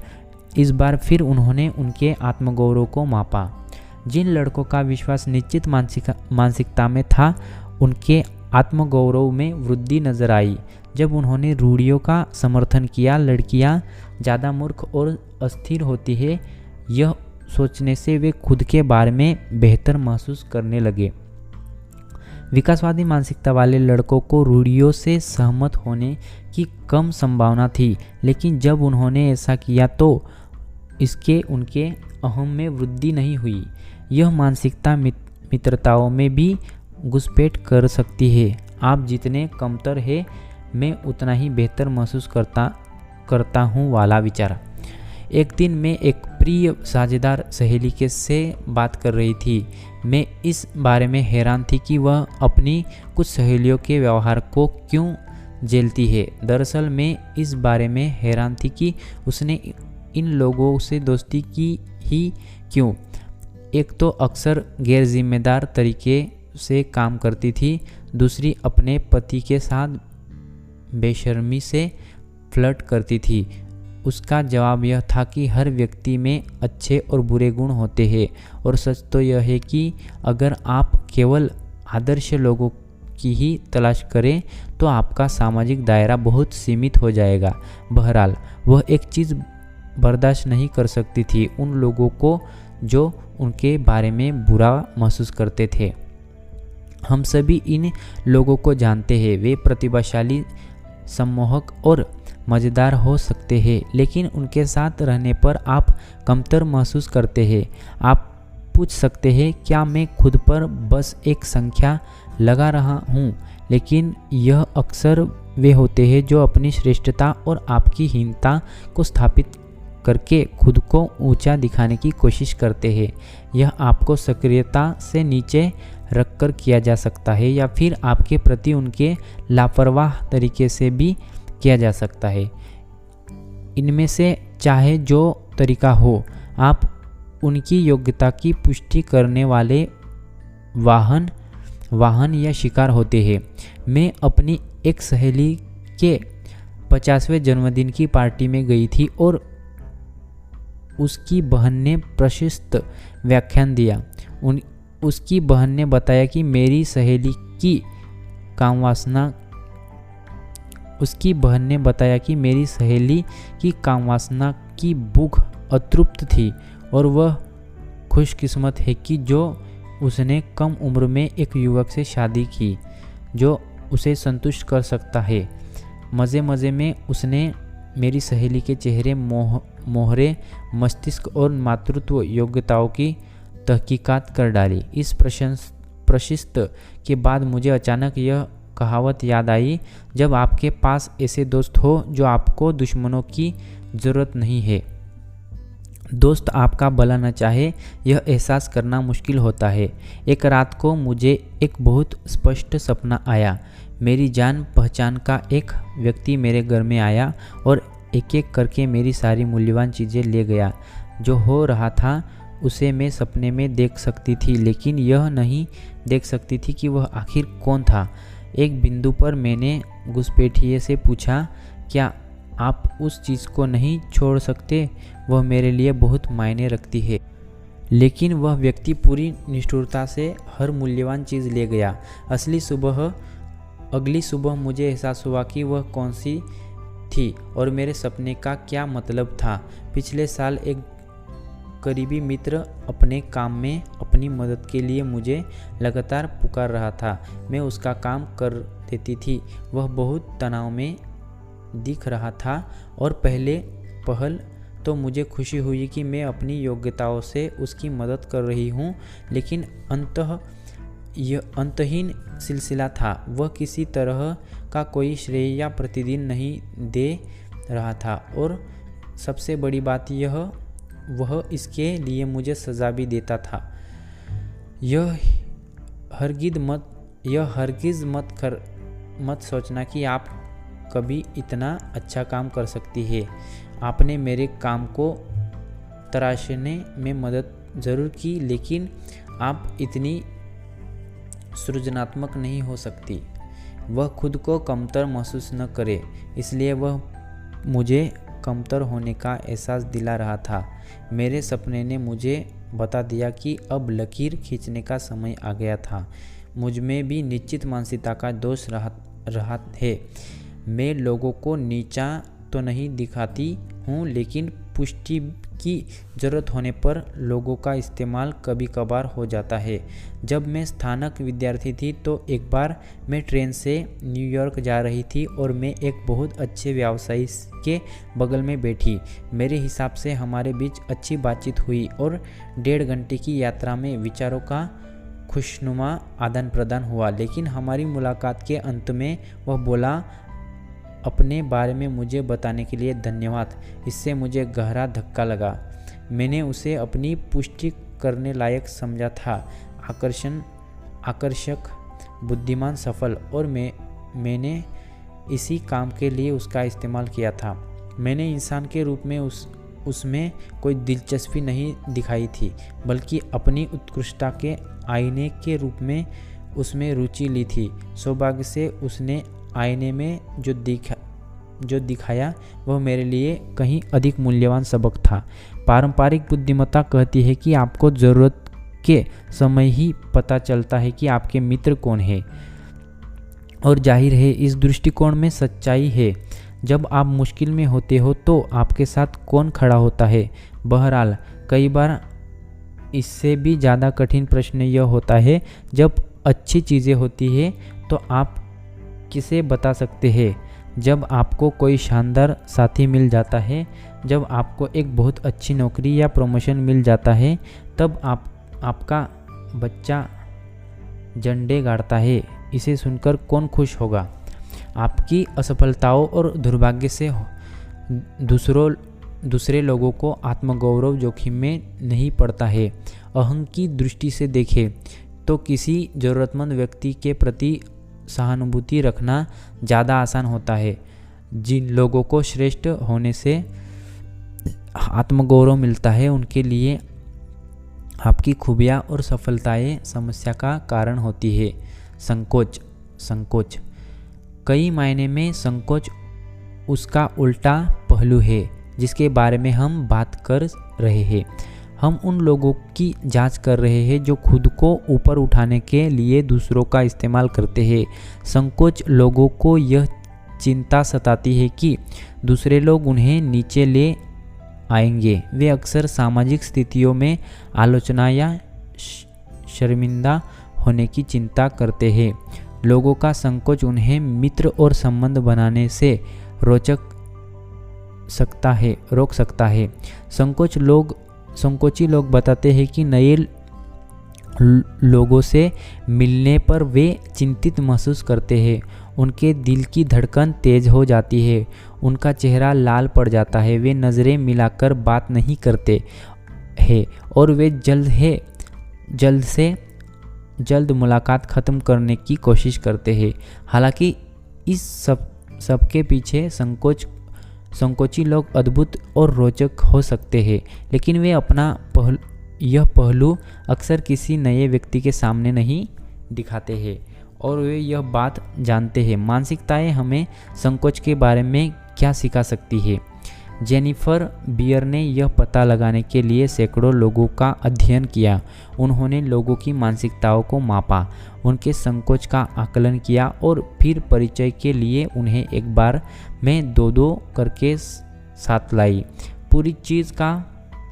इस बार फिर उन्होंने उनके आत्मगौरव को मापा। जिन लड़कों का विश्वास निश्चित मानसिकता में था, उनके आत्मगौरव में वृद्धि नजर आई। जब उन्होंने रूढ़ियों का समर्थन किया, लड़कियां ज़्यादा मूर्ख और अस्थिर होती है, यह सोचने से वे खुद के बारे में बेहतर महसूस करने लगे। विकासवादी मानसिकता वाले लड़कों को रूढ़ियों से सहमत होने की कम संभावना थी, लेकिन जब उन्होंने ऐसा किया तो इसके उनके अहम में वृद्धि नहीं हुई। यह मानसिकता मित्रताओं में भी घुसपैठ कर सकती है। आप जितने कमतर है, मैं उतना ही बेहतर महसूस करता हूँ वाला विचार। एक दिन मैं एक प्रिय साझेदार सहेली के से बात कर रही थी। मैं इस बारे में हैरान थी कि वह अपनी कुछ सहेलियों के व्यवहार को क्यों झेलती है। दरअसल मैं इस बारे में हैरान थी कि उसने इन लोगों से दोस्ती की ही क्यों। एक तो अक्सर गैर जिम्मेदार तरीके से काम करती थी, दूसरी अपने पति के साथ बेशर्मी से फ्लर्ट करती थी। उसका जवाब यह था कि हर व्यक्ति में अच्छे और बुरे गुण होते हैं, और सच तो यह है कि अगर आप केवल आदर्श लोगों की ही तलाश करें तो आपका सामाजिक दायरा बहुत सीमित हो जाएगा। बहरहाल वह एक चीज़ बर्दाश्त नहीं कर सकती थी, उन लोगों को जो उनके बारे में बुरा महसूस करते थे। हम सभी इन लोगों को जानते हैं। वे प्रतिभाशाली, सम्मोहक और मज़ेदार हो सकते हैं, लेकिन उनके साथ रहने पर आप कमतर महसूस करते हैं। आप पूछ सकते हैं, क्या मैं खुद पर बस एक संख्या लगा रहा हूँ? लेकिन यह अक्सर वे होते हैं जो अपनी श्रेष्ठता और आपकी हीनता को स्थापित करके खुद को ऊंचा दिखाने की कोशिश करते हैं। यह आपको सक्रियता से नीचे रखकर किया जा सकता है, या फिर आपके प्रति उनके लापरवाह तरीके से भी किया जा सकता है। इनमें से चाहे जो तरीका हो, आप उनकी योग्यता की पुष्टि करने वाले वाहन या शिकार होते हैं। मैं अपनी एक सहेली के 50वें जन्मदिन की पार्टी में गई थी और उसकी बहन ने प्रशस्त व्याख्यान दिया। उसकी बहन ने बताया कि मेरी सहेली की कामवासना की भूख अतृप्त थी, और वह खुशकिस्मत है कि जो उसने कम उम्र में एक युवक से शादी की जो उसे संतुष्ट कर सकता है। मज़े में उसने मेरी सहेली के चेहरे, मोहरे, मस्तिष्क और मातृत्व योग्यताओं की तहकीकात कर डाली। इस प्रशस्त के बाद मुझे अचानक यह कहावत याद आई, जब आपके पास ऐसे दोस्त हो जो आपको दुश्मनों की ज़रूरत नहीं है। दोस्त आपका भला न चाहे, यह एहसास करना मुश्किल होता है। एक रात को मुझे एक बहुत स्पष्ट सपना आया। मेरी जान पहचान का एक व्यक्ति मेरे घर में आया और एक एक करके मेरी सारी मूल्यवान चीज़ें ले गया। जो हो रहा था उसे मैं सपने में देख सकती थी, लेकिन यह नहीं देख सकती थी कि वह आखिर कौन था। एक बिंदु पर मैंने घुसपैठिए से पूछा, क्या आप उस चीज़ को नहीं छोड़ सकते? वह मेरे लिए बहुत मायने रखती है। लेकिन वह व्यक्ति पूरी निष्ठुरता से हर मूल्यवान चीज़ ले गया। अगली सुबह मुझे एहसास हुआ कि वह कौन सी थी और मेरे सपने का क्या मतलब था। पिछले साल एक करीबी मित्र अपने काम में अपनी मदद के लिए मुझे लगातार पुकार रहा था। मैं उसका काम कर देती थी। वह बहुत तनाव में दिख रहा था और पहल तो मुझे खुशी हुई कि मैं अपनी योग्यताओं से उसकी मदद कर रही हूँ, लेकिन यह अंतहीन सिलसिला था। वह किसी तरह का कोई श्रेय या प्रतिदिन नहीं दे रहा था और सबसे बड़ी बात वह इसके लिए मुझे सज़ा भी देता था। यह हरगिज़ मत सोचना कि आप कभी इतना अच्छा काम कर सकती है। आपने मेरे काम को तराशने में मदद ज़रूर की, लेकिन आप इतनी सृजनात्मक नहीं हो सकती। वह खुद को कमतर महसूस न करे, इसलिए वह मुझे कमतर होने का एहसास दिला रहा था। मेरे सपने ने मुझे बता दिया कि अब लकीर खींचने का समय आ गया था। मुझ में भी निश्चित मानसिकता का दोष रहा है। मैं लोगों को नीचा तो नहीं दिखाती हूँ, लेकिन पुष्टि की ज़रूरत होने पर लोगों का इस्तेमाल कभी कभार हो जाता है। जब मैं स्नातक विद्यार्थी थी तो एक बार मैं ट्रेन से न्यूयॉर्क जा रही थी और मैं एक बहुत अच्छे व्यवसायी के बगल में बैठी। मेरे हिसाब से हमारे बीच अच्छी बातचीत हुई और 1.5 घंटे की यात्रा में विचारों का खुशनुमा आदान प्रदान हुआ। लेकिन हमारी मुलाकात के अंत में वह बोला, अपने बारे में मुझे बताने के लिए धन्यवाद। इससे मुझे गहरा धक्का लगा। मैंने उसे अपनी पुष्टि करने लायक समझा था, आकर्षक, बुद्धिमान, सफल, और मैंने इसी काम के लिए उसका इस्तेमाल किया था। मैंने इंसान के रूप में उसमें कोई दिलचस्पी नहीं दिखाई थी, बल्कि अपनी उत्कृष्टता के आईने के रूप में उसमें रुचि ली थी। सौभाग्य से उसने आईने में जो दिखाया वह मेरे लिए कहीं अधिक मूल्यवान सबक था। पारंपरिक बुद्धिमत्ता कहती है कि आपको ज़रूरत के समय ही पता चलता है कि आपके मित्र कौन है, और जाहिर है इस दृष्टिकोण में सच्चाई है। जब आप मुश्किल में होते हो तो आपके साथ कौन खड़ा होता है? बहरहाल, कई बार इससे भी ज़्यादा कठिन प्रश्न यह होता है, जब अच्छी चीज़ें होती है तो आप किसे बता सकते हैं? जब आपको कोई शानदार साथी मिल जाता है, जब आपको एक बहुत अच्छी नौकरी या प्रमोशन मिल जाता है, तब आपका बच्चा झंडे गाड़ता है। इसे सुनकर कौन खुश होगा? आपकी असफलताओं और दुर्भाग्य से दूसरे लोगों को आत्मगौरव जोखिम में नहीं पड़ता है। अहं की दृष्टि से देखें तो किसी ज़रूरतमंद व्यक्ति के प्रति सहानुभूति रखना ज़्यादा आसान होता है। जिन लोगों को श्रेष्ठ होने से आत्मगौरव मिलता है, उनके लिए आपकी खूबियाँ और सफलताएं समस्या का कारण होती है। संकोच कई मायने में संकोच उसका उल्टा पहलू है जिसके बारे में हम बात कर रहे हैं। हम उन लोगों की जांच कर रहे हैं जो खुद को ऊपर उठाने के लिए दूसरों का इस्तेमाल करते हैं। संकोच लोगों को यह चिंता सताती है कि दूसरे लोग उन्हें नीचे ले आएंगे। वे अक्सर सामाजिक स्थितियों में आलोचना या शर्मिंदा होने की चिंता करते हैं। लोगों का संकोच उन्हें मित्र और संबंध बनाने से रोक सकता है। संकोची लोग बताते हैं कि नए लोगों से मिलने पर वे चिंतित महसूस करते हैं। उनके दिल की धड़कन तेज हो जाती है, उनका चेहरा लाल पड़ जाता है, वे नज़रें मिलाकर बात नहीं करते हैं और वे जल्द से जल्द मुलाकात ख़त्म करने की कोशिश करते हैं। हालांकि इस सब के पीछे संकोची लोग अद्भुत और रोचक हो सकते हैं, लेकिन वे अपना यह पहलू अक्सर किसी नए व्यक्ति के सामने नहीं दिखाते हैं और वे यह बात जानते हैं। मानसिकताएं हमें संकोच के बारे में क्या सिखा सकती है? जेनिफर बियर ने यह पता लगाने के लिए सैकड़ों लोगों का अध्ययन किया। उन्होंने लोगों की मानसिकताओं को मापा, उनके संकोच का आकलन किया और फिर परिचय के लिए उन्हें एक बार में दो करके साथ लाई। पूरी चीज़ का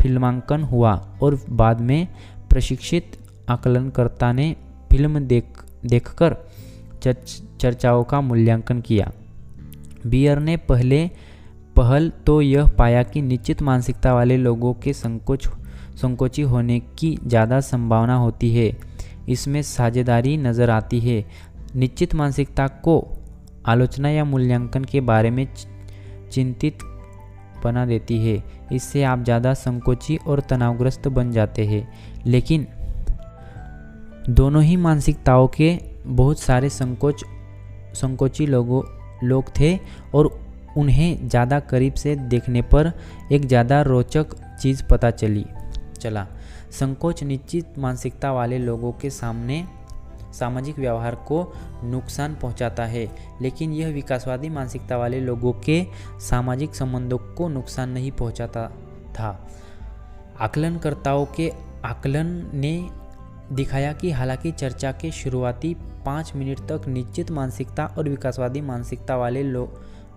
फिल्मांकन हुआ और बाद में प्रशिक्षित आकलनकर्ता ने फिल्म देखकर चर्चाओं का मूल्यांकन किया। बियर ने पहल तो यह पाया कि निश्चित मानसिकता वाले लोगों के संकोची होने की ज़्यादा संभावना होती है। इसमें साझेदारी नज़र आती है। निश्चित मानसिकता को आलोचना या मूल्यांकन के बारे में चिंतित बना देती है। इससे आप ज़्यादा संकोची और तनावग्रस्त बन जाते हैं। लेकिन दोनों ही मानसिकताओं के बहुत सारे संकोची लोग थे और उन्हें ज़्यादा करीब से देखने पर एक ज़्यादा रोचक चीज़ पता चला। संकोच निश्चित मानसिकता वाले लोगों के सामने सामाजिक व्यवहार को नुकसान पहुंचाता है, लेकिन यह विकासवादी मानसिकता वाले लोगों के सामाजिक संबंधों को नुकसान नहीं पहुंचाता था। आकलनकर्ताओं के आकलन ने दिखाया कि हालांकि चर्चा के शुरुआती 5 मिनट तक निश्चित मानसिकता और विकासवादी मानसिकता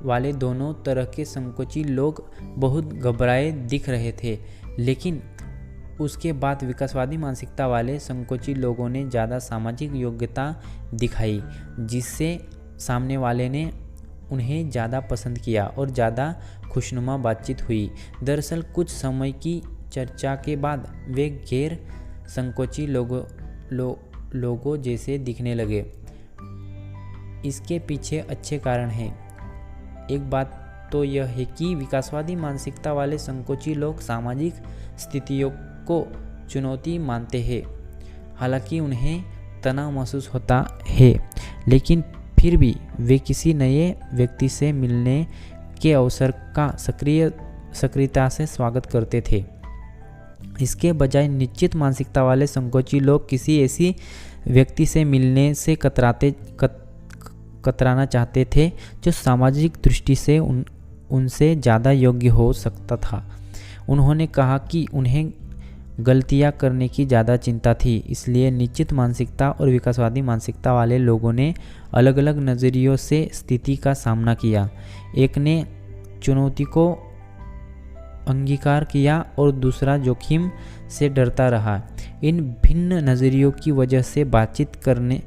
वाले दोनों तरह के संकोची लोग बहुत घबराए दिख रहे थे, लेकिन उसके बाद विकासवादी मानसिकता वाले संकोची लोगों ने ज़्यादा सामाजिक योग्यता दिखाई, जिससे सामने वाले ने उन्हें ज़्यादा पसंद किया और ज़्यादा खुशनुमा बातचीत हुई। दरअसल कुछ समय की चर्चा के बाद वे गैर संकोची लोगों जैसे दिखने लगे। इसके पीछे अच्छे कारण हैं। एक बात तो यह है कि विकासवादी मानसिकता वाले संकोची लोग सामाजिक स्थितियों को चुनौती मानते हैं। हालांकि उन्हें तनाव महसूस होता है, लेकिन फिर भी वे किसी नए व्यक्ति से मिलने के अवसर का सक्रियता से स्वागत करते थे। इसके बजाय निश्चित मानसिकता वाले संकोची लोग किसी ऐसी व्यक्ति से मिलने से कतराना चाहते थे जो सामाजिक दृष्टि से उनसे ज़्यादा योग्य हो सकता था। उन्होंने कहा कि उन्हें गलतियां करने की ज़्यादा चिंता थी, इसलिए निश्चित मानसिकता और विकासवादी मानसिकता वाले लोगों ने अलग अलग नज़रियों से स्थिति का सामना किया। एक ने चुनौती को अंगीकार किया और दूसरा जोखिम से डरता रहा। इन भिन्न नज़रियों की वजह से बातचीत करने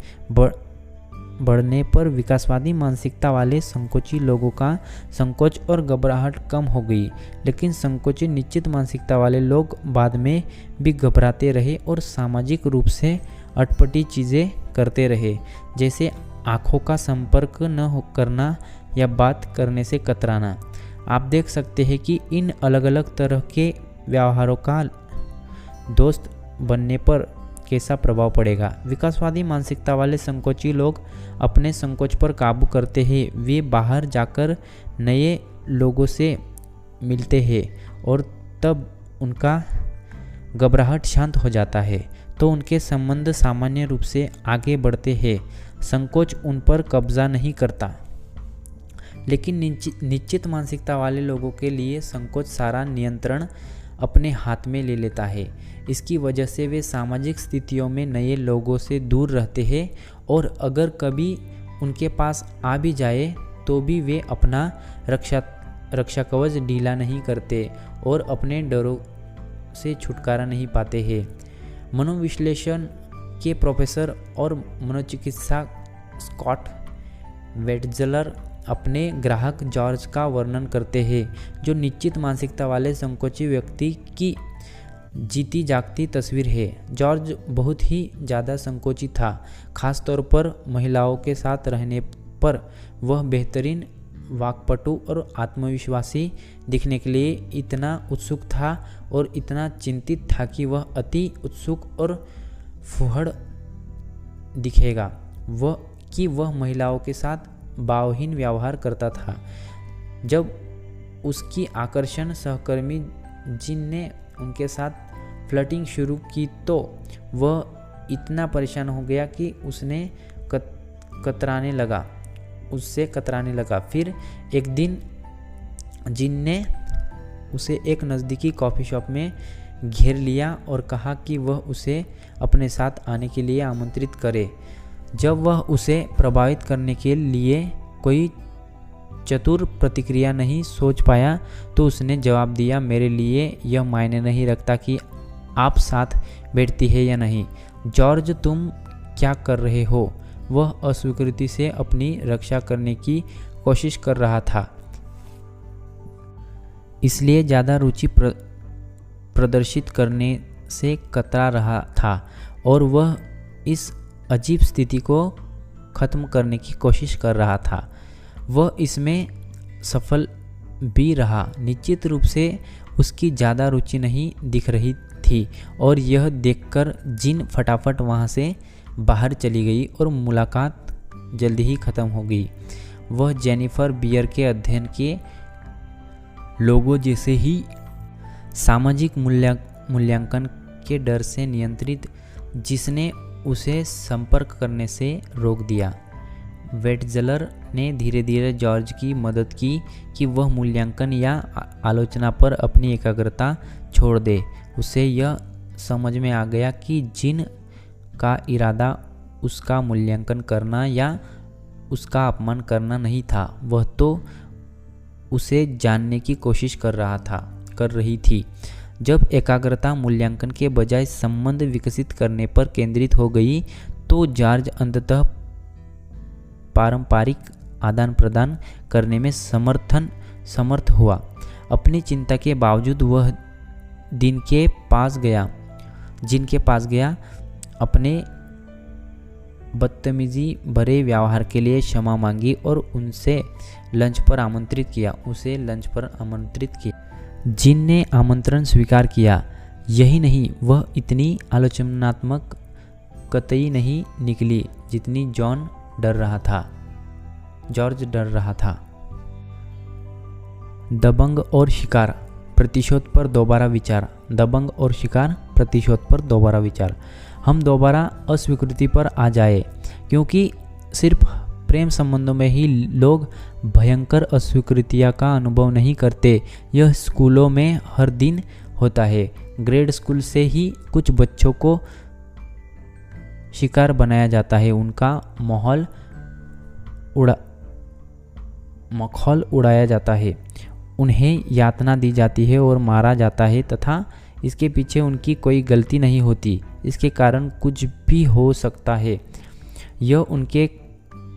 बढ़ने पर विकासवादी मानसिकता वाले संकोची लोगों का संकोच और घबराहट कम हो गई, लेकिन संकोची निश्चित मानसिकता वाले लोग बाद में भी घबराते रहे और सामाजिक रूप से अटपटी चीज़ें करते रहे, जैसे आँखों का संपर्क न करना या बात करने से कतराना। आप देख सकते हैं कि इन अलग अलग तरह के व्यवहारों का दोस्त बनने पर कैसा प्रभाव पड़ेगा। विकासवादी मानसिकता वाले संकोची लोग अपने संकोच पर काबू करते हैं। वे बाहर जाकर नए लोगों से मिलते हैं और तब उनका घबराहट शांत हो जाता है, तो उनके संबंध सामान्य रूप से आगे बढ़ते हैं। संकोच उन पर कब्जा नहीं करता। लेकिन निश्चित मानसिकता वाले लोगों के लिए संकोच सारा नियंत्रण अपने हाथ में ले लेता है। इसकी वजह से वे सामाजिक स्थितियों में नए लोगों से दूर रहते हैं और अगर कभी उनके पास आ भी जाए तो भी वे अपना रक्षा कवच ढीला नहीं करते और अपने डरों से छुटकारा नहीं पाते हैं। मनोविश्लेषण के प्रोफेसर और मनोचिकित्सा स्कॉट वेट्ज़लर अपने ग्राहक जॉर्ज का वर्णन करते हैं, जो निश्चित मानसिकता वाले संकोची व्यक्ति की जीती जागती तस्वीर है। जॉर्ज बहुत ही ज़्यादा संकोची था, खासतौर पर महिलाओं के साथ रहने पर। वह बेहतरीन वाक्पटु और आत्मविश्वासी दिखने के लिए इतना उत्सुक था और इतना चिंतित था कि वह अति उत्सुक और फुहड़ दिखेगा। वह महिलाओं के साथ भावहीन व्यवहार करता था। जब उसकी आकर्षण सहकर्मी जिन ने उनके साथ फ्लर्टिंग शुरू की तो वह इतना परेशान हो गया कि उससे कतराने लगा। फिर एक दिन जिन ने उसे एक नज़दीकी कॉफ़ी शॉप में घेर लिया और कहा कि वह उसे अपने साथ आने के लिए आमंत्रित करे। जब वह उसे प्रभावित करने के लिए कोई चतुर प्रतिक्रिया नहीं सोच पाया तो उसने जवाब दिया, मेरे लिए यह मायने नहीं रखता कि आप साथ बैठती है या नहीं। जॉर्ज, तुम क्या कर रहे हो? वह अस्वीकृति से अपनी रक्षा करने की कोशिश कर रहा था, इसलिए ज़्यादा रुचि प्रदर्शित करने से कतरा रहा था और वह इस अजीब स्थिति को ख़त्म करने की कोशिश कर रहा था। वह इसमें भी रहा। निश्चित रूप से उसकी ज़्यादा रुचि नहीं दिख रही थी और यह देखकर जिन फटाफट वहाँ से बाहर चली गई और मुलाकात जल्दी ही ख़त्म हो गई। वह जेनिफर बियर के अध्ययन के लोगों जैसे ही सामाजिक मूल्यांकन के डर से नियंत्रित, जिसने उसे संपर्क करने से रोक दिया। वेट्ज़लर ने धीरे धीरे जॉर्ज की मदद की कि वह मूल्यांकन या आलोचना पर अपनी एकाग्रता छोड़ दे। उसे यह समझ में आ गया कि जिन का इरादा उसका मूल्यांकन करना या उसका अपमान करना नहीं था, वह तो उसे जानने की कोशिश कर रही थी। जब एकाग्रता मूल्यांकन के बजाय संबंध विकसित करने पर केंद्रित हो गई तो जॉर्ज अंततः पारंपरिक आदान प्रदान करने में समर्थ हुआ। अपनी चिंता के बावजूद वह जिनके पास गया अपने बदतमीजी भरे व्यवहार के लिए क्षमा मांगी और उसे लंच पर आमंत्रित किया। जिन ने आमंत्रण स्वीकार किया। यही नहीं, वह इतनी आलोचनात्मक कतई नहीं निकली जितनी जॉर्ज डर रहा था। दबंग और शिकार, प्रतिशोध पर दोबारा विचार। हम दोबारा अस्वीकृति पर आ जाए, क्योंकि सिर्फ प्रेम संबंधों में ही लोग भयंकर अस्वीकृतियाँ का अनुभव नहीं करते। यह स्कूलों में हर दिन होता है। ग्रेड स्कूल से ही कुछ बच्चों को शिकार बनाया जाता है, उनका मखौल उड़ाया जाता है, उन्हें यातना दी जाती है और मारा जाता है तथा इसके पीछे उनकी कोई गलती नहीं होती। इसके कारण कुछ भी हो सकता है। यह उनके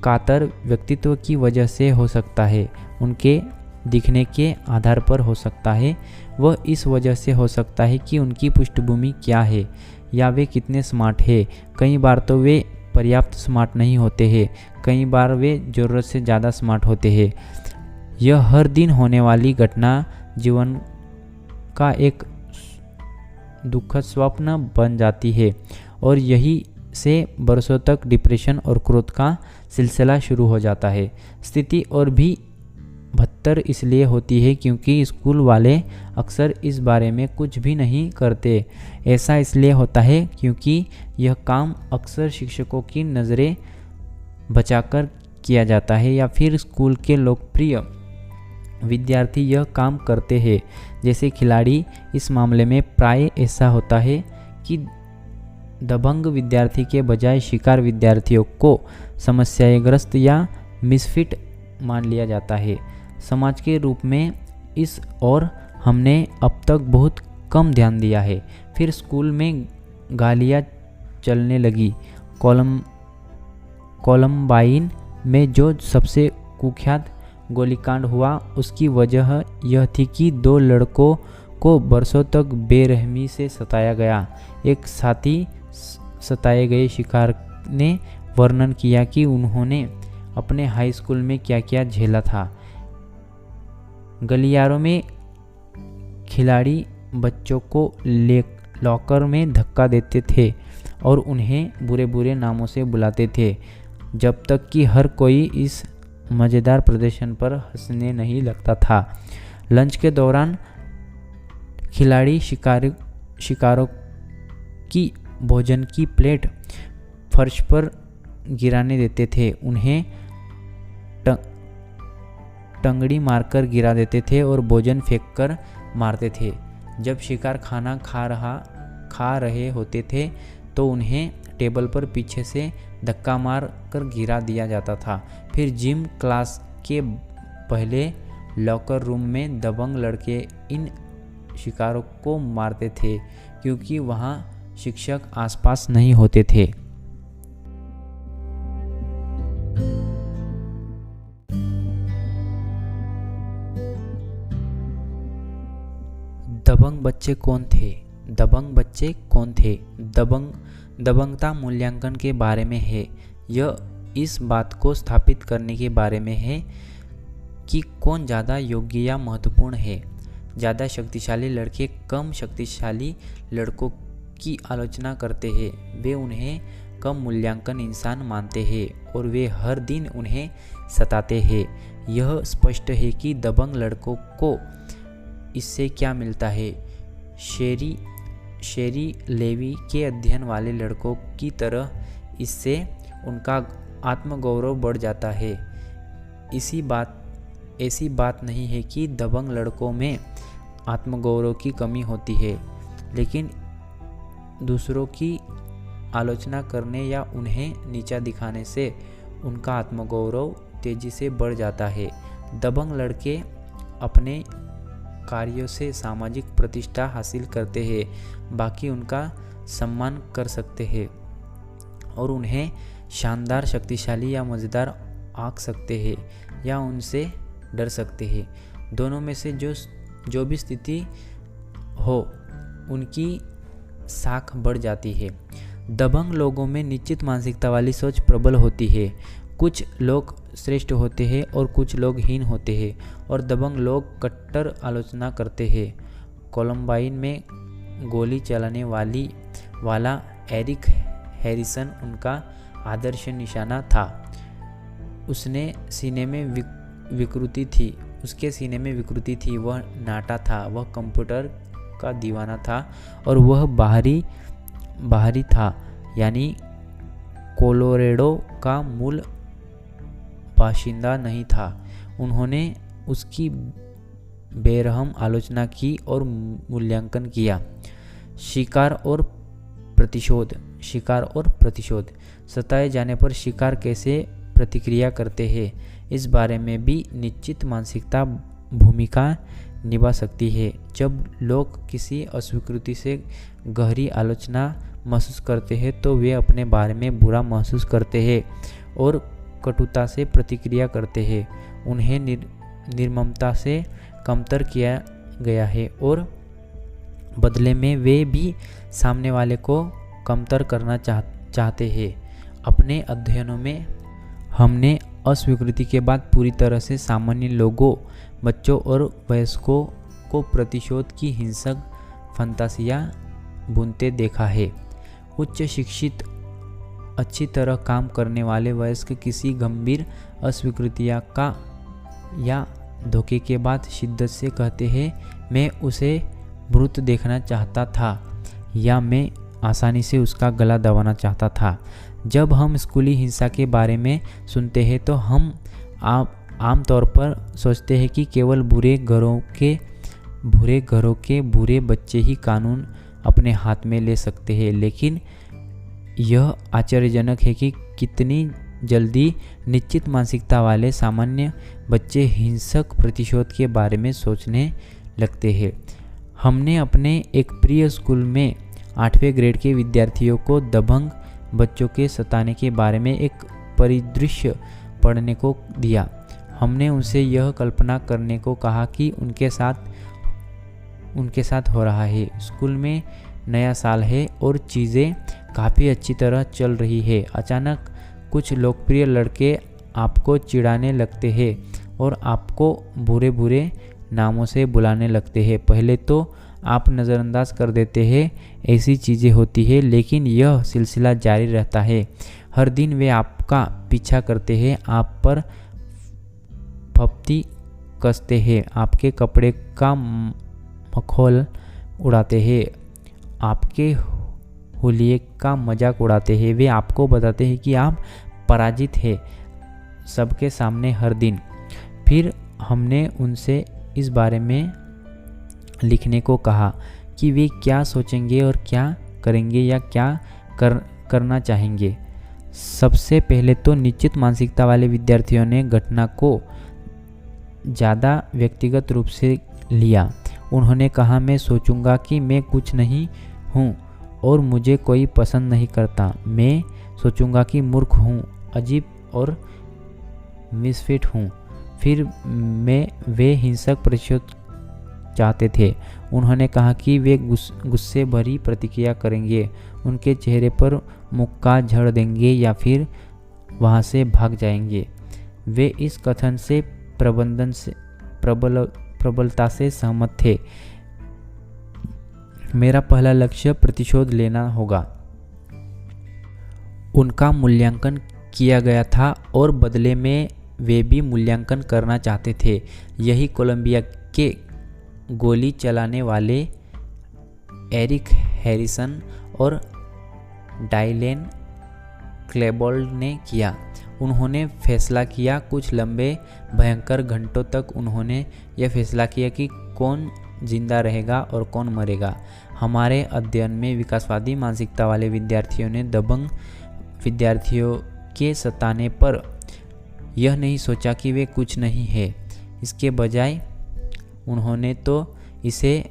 कातर व्यक्तित्व की वजह से हो सकता है, उनके दिखने के आधार पर हो सकता है, वह इस वजह से हो सकता है कि उनकी पृष्ठभूमि क्या है या वे कितने स्मार्ट है। कई बार तो वे पर्याप्त स्मार्ट नहीं होते हैं, कई बार वे ज़रूरत से ज़्यादा स्मार्ट होते हैं। यह हर दिन होने वाली घटना जीवन का एक दुखद स्वप्न बन जाती है और यही से बरसों तक डिप्रेशन और क्रोध का सिलसिला शुरू हो जाता है। स्थिति और भी बदतर इसलिए होती है क्योंकि स्कूल वाले अक्सर इस बारे में कुछ भी नहीं करते। ऐसा इसलिए होता है क्योंकि यह काम अक्सर शिक्षकों की नज़रें बचाकर किया जाता है या फिर स्कूल के लोकप्रिय विद्यार्थी यह काम करते हैं जैसे खिलाड़ी। इस मामले में प्राय ऐसा होता है कि दबंग विद्यार्थी के बजाय शिकार विद्यार्थियों को समस्याग्रस्त या मिसफिट मान लिया जाता है। समाज के रूप में इस और हमने अब तक बहुत कम ध्यान दिया है। फिर स्कूल में गालियाँ चलने लगी। कोलंबाइन में जो सबसे कुख्यात गोलीकांड हुआ उसकी वजह यह थी कि 2 लड़कों को बरसों तक बेरहमी से सताया गया। एक साथी सताए गए शिकार ने वर्णन किया कि उन्होंने अपने हाई स्कूल में क्या क्या झेला था। गलियारों में खिलाड़ी बच्चों को लॉकर में धक्का देते थे और उन्हें बुरे बुरे नामों से बुलाते थे, जब तक कि हर कोई इस मज़ेदार प्रदर्शन पर हंसने नहीं लगता था। लंच के दौरान खिलाड़ी शिकारों की भोजन की प्लेट फर्श पर गिराने देते थे, उन्हें टंगड़ी मारकर गिरा देते थे और भोजन फेंककर मारते थे। जब शिकार खाना खा रहे होते थे तो उन्हें टेबल पर पीछे से धक्का मार कर गिरा दिया जाता था। फिर जिम क्लास के पहले लॉकर रूम में दबंग लड़के इन शिकारों को मारते थे क्योंकि वहाँ शिक्षक आसपास नहीं होते थे। दबंग बच्चे कौन थे? दबंगता मूल्यांकन के बारे में है। यह इस बात को स्थापित करने के बारे में है कि कौन ज़्यादा योग्य या महत्वपूर्ण है। ज़्यादा शक्तिशाली लड़के कम शक्तिशाली लड़कों की आलोचना करते हैं। वे उन्हें कम मूल्यांकन इंसान मानते हैं और वे हर दिन उन्हें सताते हैं। यह स्पष्ट है कि दबंग लड़कों को इससे क्या मिलता है। शेरी लेवी के अध्ययन वाले लड़कों की तरह इससे उनका आत्मगौरव बढ़ जाता है। ऐसी बात नहीं है कि दबंग लड़कों में आत्मगौरव की कमी होती है, लेकिन दूसरों की आलोचना करने या उन्हें नीचा दिखाने से उनका आत्मगौरव तेजी से बढ़ जाता है। दबंग लड़के अपने कार्यों से सामाजिक प्रतिष्ठा हासिल करते हैं, बाकी उनका सम्मान कर सकते हैं और उन्हें शानदार, शक्तिशाली या मज़ेदार आंक सकते हैं या उनसे डर सकते हैं। दोनों में से जो भी स्थिति हो, उनकी साख बढ़ जाती है। दबंग लोगों में निश्चित मानसिकता वाली सोच प्रबल होती है। कुछ लोग श्रेष्ठ होते हैं और कुछ लोग हीन होते हैं और दबंग लोग कट्टर आलोचना करते हैं। कोलंबाइन में गोली चलाने वाला एरिक हैरिसन उनका आदर्श निशाना था। उसके सीने में विकृति थी। वह नाटा था, वह कंप्यूटर का दीवाना था और वह बाहरी था, यानी कोलोरेडो का मूल बाशिंदा नहीं था। उन्होंने उसकी बेरहम आलोचना की और मूल्यांकन किया। शिकार और प्रतिशोध। सताए जाने पर शिकार कैसे प्रतिक्रिया करते हैं, इस बारे में भी निश्चित मानसिकता भूमिका निभा सकती है। जब लोग किसी अस्वीकृति से गहरी आलोचना महसूस करते हैं तो वे अपने बारे में बुरा महसूस करते हैं और कटुता से प्रतिक्रिया करते हैं। उन्हें निर्ममता से कमतर किया गया है और बदले में वे भी सामने वाले को कमतर करना चाहते हैं। अपने अध्ययनों में हमने अस्वीकृति के बाद पूरी तरह से सामान्य लोगों, बच्चों और वयस्कों को प्रतिशोध की हिंसक फंतासियाँ बुनते देखा है। उच्च शिक्षित, अच्छी तरह काम करने वाले वयस्क किसी गंभीर अस्वीकृतियाँ का या धोखे के बाद शिद्दत से कहते हैं, मैं उसे मृत देखना चाहता था या मैं आसानी से उसका गला दबाना चाहता था। जब हम स्कूली हिंसा के बारे में सुनते हैं तो हम आमतौर पर सोचते हैं कि केवल बुरे घरों के बुरे बच्चे ही कानून अपने हाथ में ले सकते हैं, लेकिन यह आश्चर्यजनक है कि कितनी जल्दी निश्चित मानसिकता वाले सामान्य बच्चे हिंसक प्रतिशोध के बारे में सोचने लगते हैं। हमने अपने एक प्रिय स्कूल में 8वें ग्रेड के विद्यार्थियों को दबंग बच्चों के सताने के बारे में एक परिदृश्य पढ़ने को दिया। हमने उनसे यह कल्पना करने को कहा कि उनके साथ हो रहा है। स्कूल में नया साल है और चीज़ें काफ़ी अच्छी तरह चल रही है। अचानक कुछ लोकप्रिय लड़के आपको चिढ़ाने लगते हैं और आपको बुरे नामों से बुलाने लगते हैं। पहले तो आप नज़रअंदाज कर देते हैं, ऐसी चीज़ें होती है, लेकिन यह सिलसिला जारी रहता है। हर दिन वे आपका पीछा करते हैं, आप पर फप्ती कसते हैं, आपके कपड़े का मखौल उड़ाते हैं, आपके हुलिये का मजाक उड़ाते हैं। वे आपको बताते हैं कि आप पराजित हैं सबके सामने हर दिन। फिर हमने उनसे इस बारे में लिखने को कहा कि वे क्या सोचेंगे और क्या करेंगे या क्या करना चाहेंगे। सबसे पहले तो निश्चित मानसिकता वाले विद्यार्थियों ने घटना को ज़्यादा व्यक्तिगत रूप से लिया। उन्होंने कहा, मैं सोचूंगा कि मैं कुछ नहीं हूँ और मुझे कोई पसंद नहीं करता। मैं सोचूंगा कि मूर्ख हूँ, अजीब और मिसफिट हूँ। फिर वे हिंसक प्रतिशोध चाहते थे। उन्होंने कहा कि वे गुस्से भरी प्रतिक्रिया करेंगे, उनके चेहरे पर मुक्का झड़ देंगे या फिर वहाँ से भाग जाएंगे। वे इस कथन से प्रबलता से सहमत थे। मेरा पहला लक्ष्य प्रतिशोध लेना होगा। उनका मूल्यांकन किया गया था और बदले में वे भी मूल्यांकन करना चाहते थे। यही कोलंबिया के गोली चलाने वाले एरिक हैरिसन और डायलेन क्लेबोल्ड ने किया। उन्होंने फैसला किया, कुछ लंबे भयंकर घंटों तक उन्होंने यह फैसला किया कि कौन जिंदा रहेगा और कौन मरेगा। हमारे अध्ययन में विकासवादी मानसिकता वाले विद्यार्थियों ने दबंग विद्यार्थियों के सताने पर यह नहीं सोचा कि वे कुछ नहीं है। इसके बजाय उन्होंने तो इसे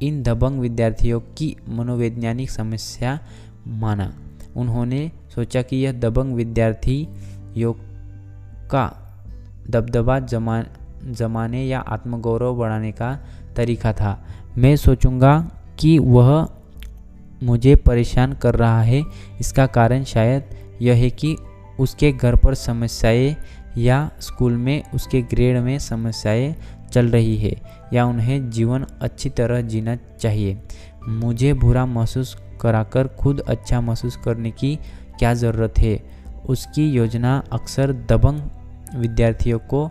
इन दबंग विद्यार्थियों की मनोवैज्ञानिक समस्या माना। उन्होंने सोचा कि यह दबंग विद्यार्थियों का दबदबा जमाने या आत्मगौरव बढ़ाने का तरीका था। मैं सोचूंगा कि वह मुझे परेशान कर रहा है। इसका कारण शायद यह है कि उसके घर पर समस्याएं या स्कूल में उसके ग्रेड में समस्याएं चल रही है, या उन्हें जीवन अच्छी तरह जीना चाहिए। मुझे बुरा महसूस कराकर खुद अच्छा महसूस करने की क्या ज़रूरत है। उसकी योजना अक्सर दबंग विद्यार्थियों को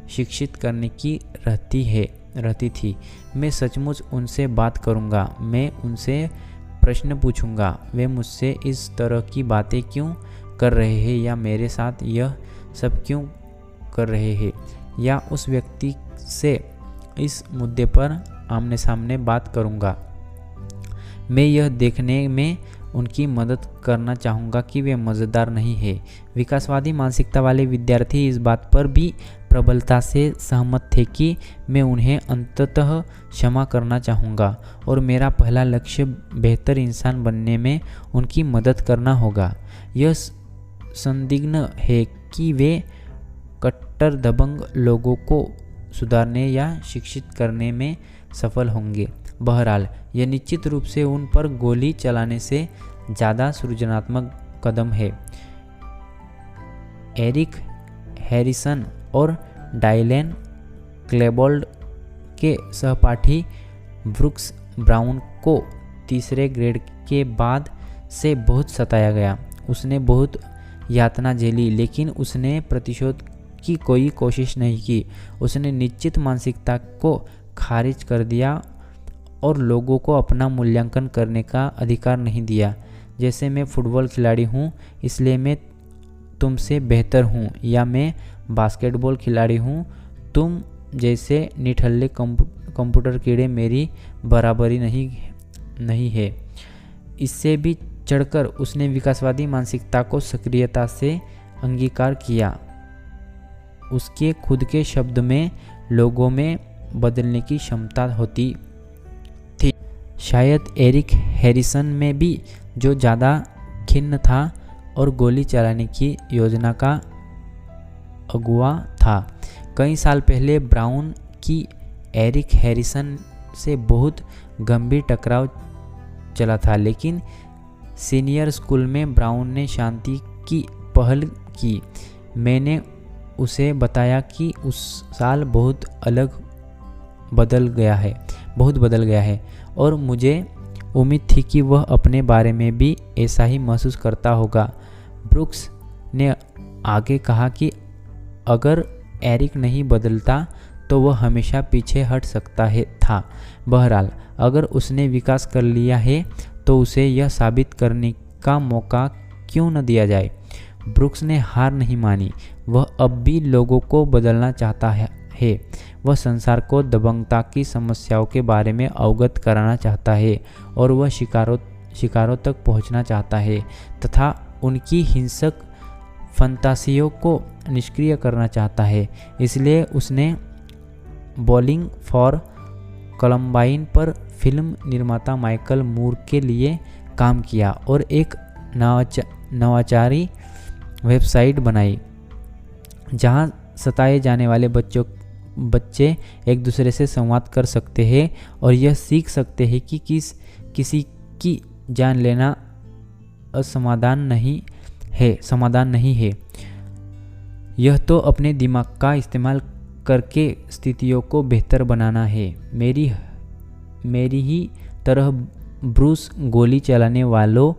शिक्षित करने की रहती थी। मैं सचमुच उनसे बात करूंगा। मैं उनसे प्रश्न पूछूंगा, वे मुझसे इस तरह की बातें क्यों कर रहे हैं, या मेरे साथ यह सब क्यों कर रहे हैं, या उस व्यक्ति से इस मुद्दे पर आमने सामने बात करूंगा। मैं यह देखने में उनकी मदद करना चाहूँगा कि वे मज़ेदार नहीं है। विकासवादी मानसिकता वाले विद्यार्थी इस बात पर भी प्रबलता से सहमत थे कि मैं उन्हें अंततः क्षमा करना चाहूँगा और मेरा पहला लक्ष्य बेहतर इंसान बनने में उनकी मदद करना होगा। यह संदिग्ध है कि वे कट्टर दबंग लोगों को सुधारने या शिक्षित करने में सफल होंगे। बहरहाल, यह निश्चित रूप से उन पर गोली चलाने से ज़्यादा सृजनात्मक कदम है। एरिक हैरिसन और डायलेन क्लेबोल्ड के सहपाठी ब्रूक्स ब्राउन को तीसरे ग्रेड के बाद से बहुत सताया गया। उसने बहुत यातना झेली, लेकिन उसने प्रतिशोध की कोई कोशिश नहीं की। उसने निश्चित मानसिकता को खारिज कर दिया और लोगों को अपना मूल्यांकन करने का अधिकार नहीं दिया। जैसे मैं फुटबॉल खिलाड़ी हूँ इसलिए मैं तुमसे बेहतर हूँ, या मैं बास्केटबॉल खिलाड़ी हूँ, तुम जैसे निठल्ले कंप्यूटर कीड़े मेरी बराबरी नहीं है। इससे भी चढ़कर उसने विकासवादी मानसिकता को सक्रियता से अंगीकार किया। उसके खुद के शब्द में लोगों में बदलने की क्षमता होती थी। शायद एरिक हैरिसन में भी, जो ज़्यादा खिन्न था और गोली चलाने की योजना का अगुवा था। कई साल पहले ब्राउन की एरिक हैरिसन से बहुत गंभीर टकराव चला था, लेकिन सीनियर स्कूल में ब्राउन ने शांति की पहल की। मैंने उसे बताया कि उस साल बहुत बदल गया है और मुझे उम्मीद थी कि वह अपने बारे में भी ऐसा ही महसूस करता होगा। ब्रूक्स ने आगे कहा कि अगर एरिक नहीं बदलता तो वह हमेशा पीछे हट सकता था। बहरहाल, अगर उसने विकास कर लिया है तो उसे यह साबित करने का मौका क्यों न दिया जाए। ब्रूक्स ने हार नहीं मानी। वह अब भी लोगों को बदलना चाहता है। वह संसार को दबंगता की समस्याओं के बारे में अवगत कराना चाहता है और वह शिकारों तक पहुंचना चाहता है तथा उनकी हिंसक फंतासियों को निष्क्रिय करना चाहता है। इसलिए उसने बॉलिंग फॉर कलम्बाइन पर फिल्म निर्माता माइकल मूर के लिए काम किया और एक नवाचारी वेबसाइट बनाई जहां सताए जाने वाले बच्चे एक दूसरे से संवाद कर सकते हैं और यह सीख सकते हैं कि किसी की जान लेना समाधान नहीं है। यह तो अपने दिमाग का इस्तेमाल करके स्थितियों को बेहतर बनाना है। मेरी ही तरह ब्रूस गोली चलाने वालों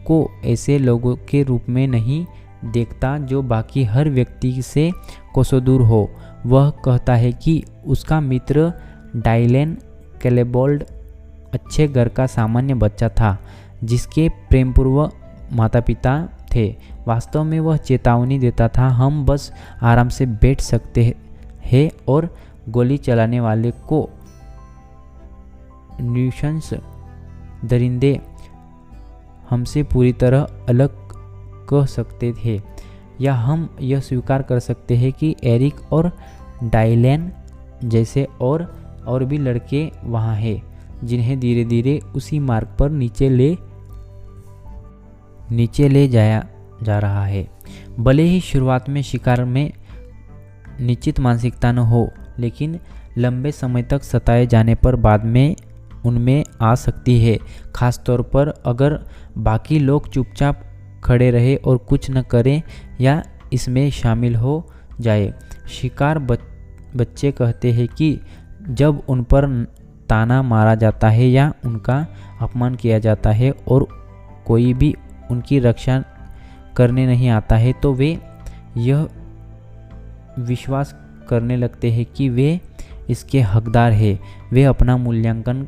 को ऐसे लोगों के रूप में नहीं देखता जो बाकी हर व्यक्ति से कोसों दूर हो। वह कहता है कि उसका मित्र डायलेन कैलेबोल्ड अच्छे घर का सामान्य बच्चा था जिसके प्रेमपूर्वक माता पिता थे। वास्तव में वह चेतावनी देता था, हम बस आराम से बैठ सकते हैं और गोली चलाने वाले को न्यूसेंस दरिंदे हमसे पूरी तरह अलग कह सकते थे, या हम यह स्वीकार कर सकते हैं कि एरिक और डायलेन जैसे और भी लड़के वहाँ हैं जिन्हें धीरे धीरे उसी मार्ग पर नीचे ले जाया जा रहा है। भले ही शुरुआत में शिकार में निश्चित मानसिकता न हो, लेकिन लंबे समय तक सताए जाने पर बाद में उनमें आ सकती है, खासतौर पर अगर बाकी लोग चुपचाप खड़े रहे और कुछ न करें या इसमें शामिल हो जाए। शिकार बच्चे कहते हैं कि जब उन पर ताना मारा जाता है या उनका अपमान किया जाता है और कोई भी उनकी रक्षा करने नहीं आता है, तो वे यह विश्वास करने लगते हैं कि वे इसके हकदार हैं। वे अपना मूल्यांकन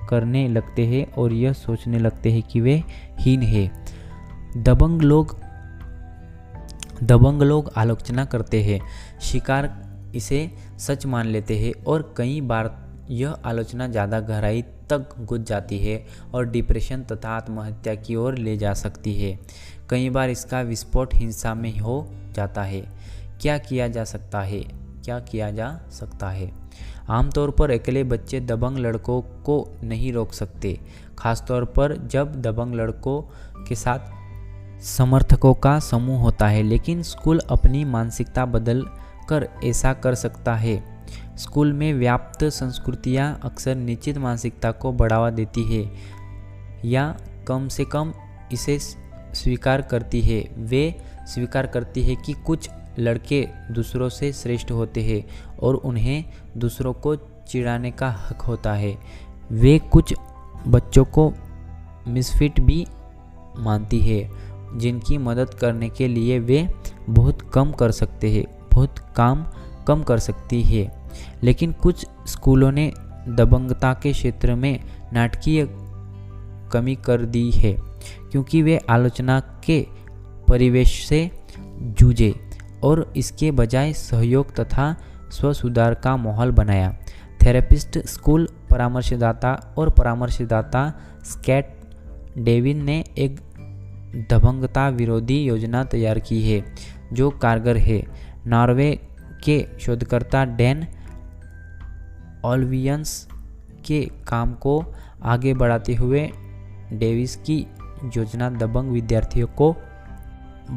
करने लगते हैं और यह सोचने लगते हैं कि वे हीन हैं। दबंग लोग आलोचना करते हैं, शिकार इसे सच मान लेते हैं और कई बार यह आलोचना ज़्यादा गहराई तक घुस जाती है और डिप्रेशन तथा आत्महत्या की ओर ले जा सकती है। कई बार इसका विस्फोट हिंसा में हो जाता है। क्या किया जा सकता है? आमतौर पर अकेले बच्चे दबंग लड़कों को नहीं रोक सकते, खासतौर पर जब दबंग लड़कों के साथ समर्थकों का समूह होता है, लेकिन स्कूल अपनी मानसिकता बदल कर ऐसा कर सकता है। स्कूल में व्याप्त संस्कृतियाँ अक्सर निश्चित मानसिकता को बढ़ावा देती है या कम से कम इसे स्वीकार करती है। वे स्वीकार करती है कि कुछ लड़के दूसरों से श्रेष्ठ होते हैं और उन्हें दूसरों को चिढ़ाने का हक होता है। वे कुछ बच्चों को मिसफिट भी मानती है जिनकी मदद करने के लिए वे बहुत काम कम कर सकती है। लेकिन कुछ स्कूलों ने दबंगता के क्षेत्र में नाटकीय कमी कर दी है क्योंकि वे आलोचना के परिवेश से जूझे और इसके बजाय सहयोग तथा स्वसुधार का माहौल बनाया। थेरेपिस्ट, स्कूल परामर्शदाता स्कैट डेविन ने एक दबंगता विरोधी योजना तैयार की है जो कारगर है। नॉर्वे के शोधकर्ता डैन ऑल्वियंस के काम को आगे बढ़ाते हुए डेविस की योजना दबंग विद्यार्थियों को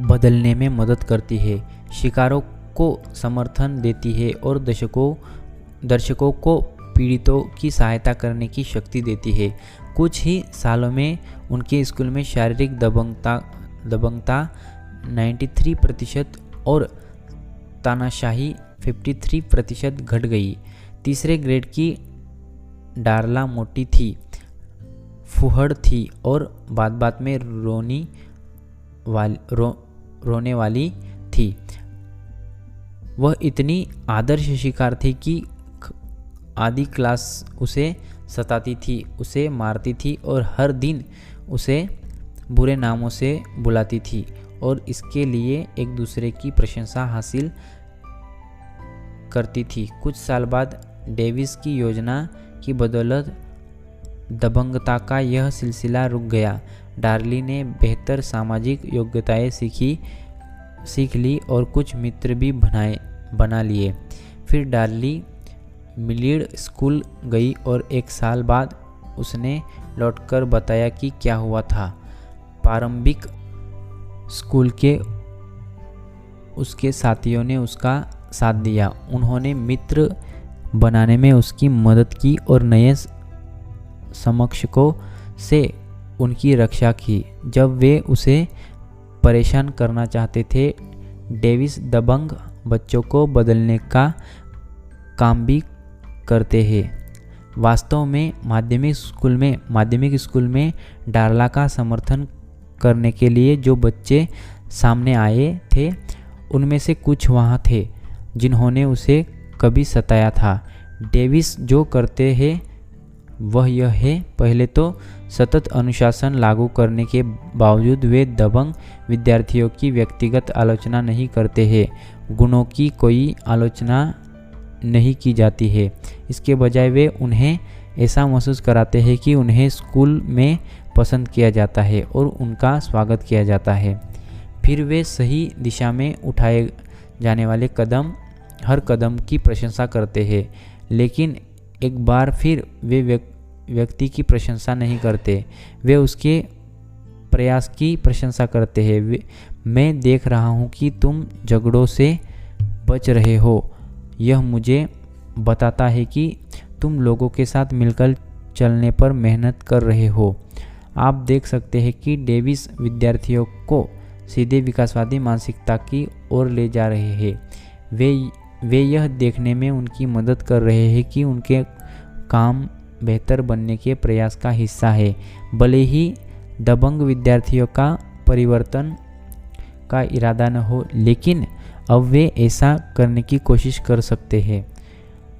बदलने में मदद करती है, शिकारों को समर्थन देती है और दर्शकों को पीड़ितों की सहायता करने की शक्ति देती है। कुछ ही सालों में उनके स्कूल में शारीरिक दबंगता 93% और तानाशाही 53% घट गई। तीसरे ग्रेड की डार्ला मोटी थी, फुहड़ थी और बात में रोने वाली थी। वह इतनी आदर्श शिकार थी कि आधी क्लास उसे सताती थी, उसे मारती थी और हर दिन उसे बुरे नामों से बुलाती थी और इसके लिए एक दूसरे की प्रशंसा हासिल करती थी। कुछ साल बाद डेविस की योजना की बदौलत दबंगता का यह सिलसिला रुक गया। डार्ली ने बेहतर सामाजिक योग्यताएं सीख ली और कुछ मित्र भी बना लिए। फिर डार्ली मिलिड स्कूल गई और एक साल बाद उसने लौटकर बताया कि क्या हुआ था। प्रारंभिक स्कूल के उसके साथियों ने उसका साथ दिया, उन्होंने मित्र बनाने में उसकी मदद की और नए समकक्षों से उनकी रक्षा की जब वे उसे परेशान करना चाहते थे। डेविस दबंग बच्चों को बदलने का काम भी करते हैं। वास्तव में माध्यमिक स्कूल में डारला का समर्थन करने के लिए जो बच्चे सामने आए थे, उनमें से कुछ वहाँ थे जिन्होंने उसे कभी सताया था। डेविस जो करते हैं वह यह है, पहले तो सतत अनुशासन लागू करने के बावजूद वे दबंग विद्यार्थियों की व्यक्तिगत आलोचना नहीं करते हैं। गुणों की कोई आलोचना नहीं की जाती है। इसके बजाय वे उन्हें ऐसा महसूस कराते हैं कि उन्हें स्कूल में पसंद किया जाता है और उनका स्वागत किया जाता है। फिर वे सही दिशा में उठाए जाने वाले हर कदम की प्रशंसा करते हैं, लेकिन एक बार फिर वे व्यक्ति की प्रशंसा नहीं करते, वे उसके प्रयास की प्रशंसा करते हैं। मैं देख रहा हूँ कि तुम झगड़ों से बच रहे हो। यह मुझे बताता है कि तुम लोगों के साथ मिलकर चलने पर मेहनत कर रहे हो। आप देख सकते हैं कि डेविस विद्यार्थियों को सीधे विकासवादी मानसिकता की ओर ले जा रहे हैं। वे यह देखने में उनकी मदद कर रहे हैं कि उनके काम बेहतर बनने के प्रयास का हिस्सा है, भले ही दबंग विद्यार्थियों का परिवर्तन का इरादा न हो, लेकिन अब वे ऐसा करने की कोशिश कर सकते हैं।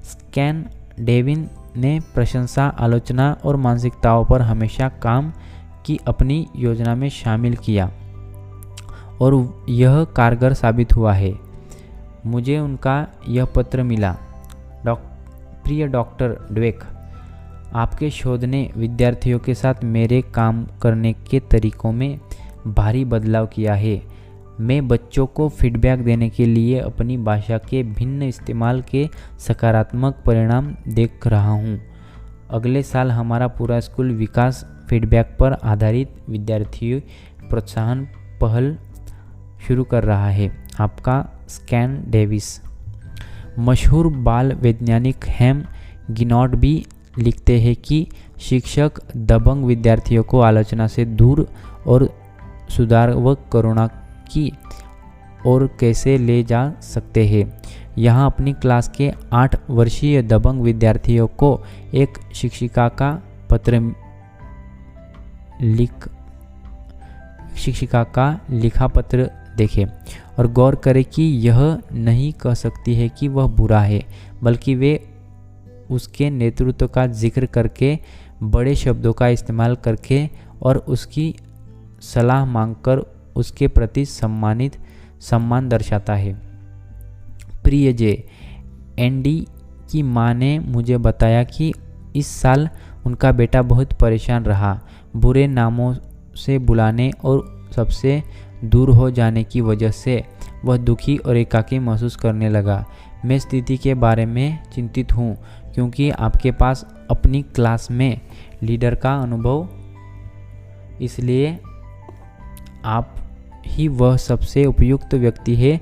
स्कैन डेविन ने प्रशंसा, आलोचना और मानसिकताओं पर हमेशा काम की अपनी योजना में शामिल किया और यह कारगर साबित हुआ है। मुझे उनका यह पत्र मिला। प्रिय डॉक्टर ड्वेक, आपके शोध ने विद्यार्थियों के साथ मेरे काम करने के तरीकों में भारी बदलाव किया है। मैं बच्चों को फीडबैक देने के लिए अपनी भाषा के भिन्न इस्तेमाल के सकारात्मक परिणाम देख रहा हूँ। अगले साल हमारा पूरा स्कूल विकास फीडबैक पर आधारित विद्यार्थी प्रोत्साहन पहल शुरू कर रहा है। आपका स्कैन डेविस। मशहूर बाल वैज्ञानिक हैम गिनॉट भी लिखते हैं कि शिक्षक दबंग विद्यार्थियों को आलोचना से दूर और सुधार व करुणा की ओर कैसे ले जा सकते हैं। यहाँ अपनी क्लास के 8 वर्षीय दबंग विद्यार्थियों को एक शिक्षिका का लिखा पत्र देखें और गौर करें कि यह नहीं कह सकती है कि वह बुरा है, बल्कि वे उसके नेतृत्व का जिक्र करके, बड़े शब्दों का इस्तेमाल करके और उसकी सलाह मांगकर उसके प्रति सम्मान दर्शाता है। प्रिय जे, एंडी की माँ ने मुझे बताया कि इस साल उनका बेटा बहुत परेशान रहा। बुरे नामों से बुलाने और सबसे दूर हो जाने की वजह से वह दुखी और एकाकी महसूस करने लगा। मैं स्थिति के बारे में चिंतित हूँ क्योंकि आपके पास अपनी क्लास में लीडर का अनुभव, इसलिए आप ही वह सबसे उपयुक्त व्यक्ति है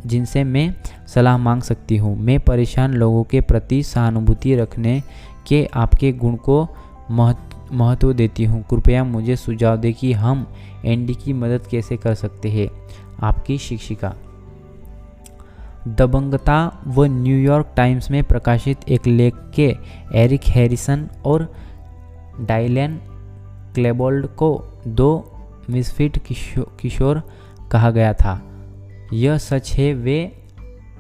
जिनसे मैं सलाह मांग सकती हूँ। मैं परेशान लोगों के प्रति सहानुभूति रखने के आपके गुण को महत्व देती हूँ। कृपया मुझे सुझाव दें कि हम एंडी की मदद कैसे कर सकते हैं। आपकी शिक्षिका। दबंगता व न्यूयॉर्क टाइम्स में प्रकाशित एक लेख के एरिक हैरिसन और डायलेन क्लेबोल्ड को 2 मिसफिट किशोर कहा गया था। यह सच है, वे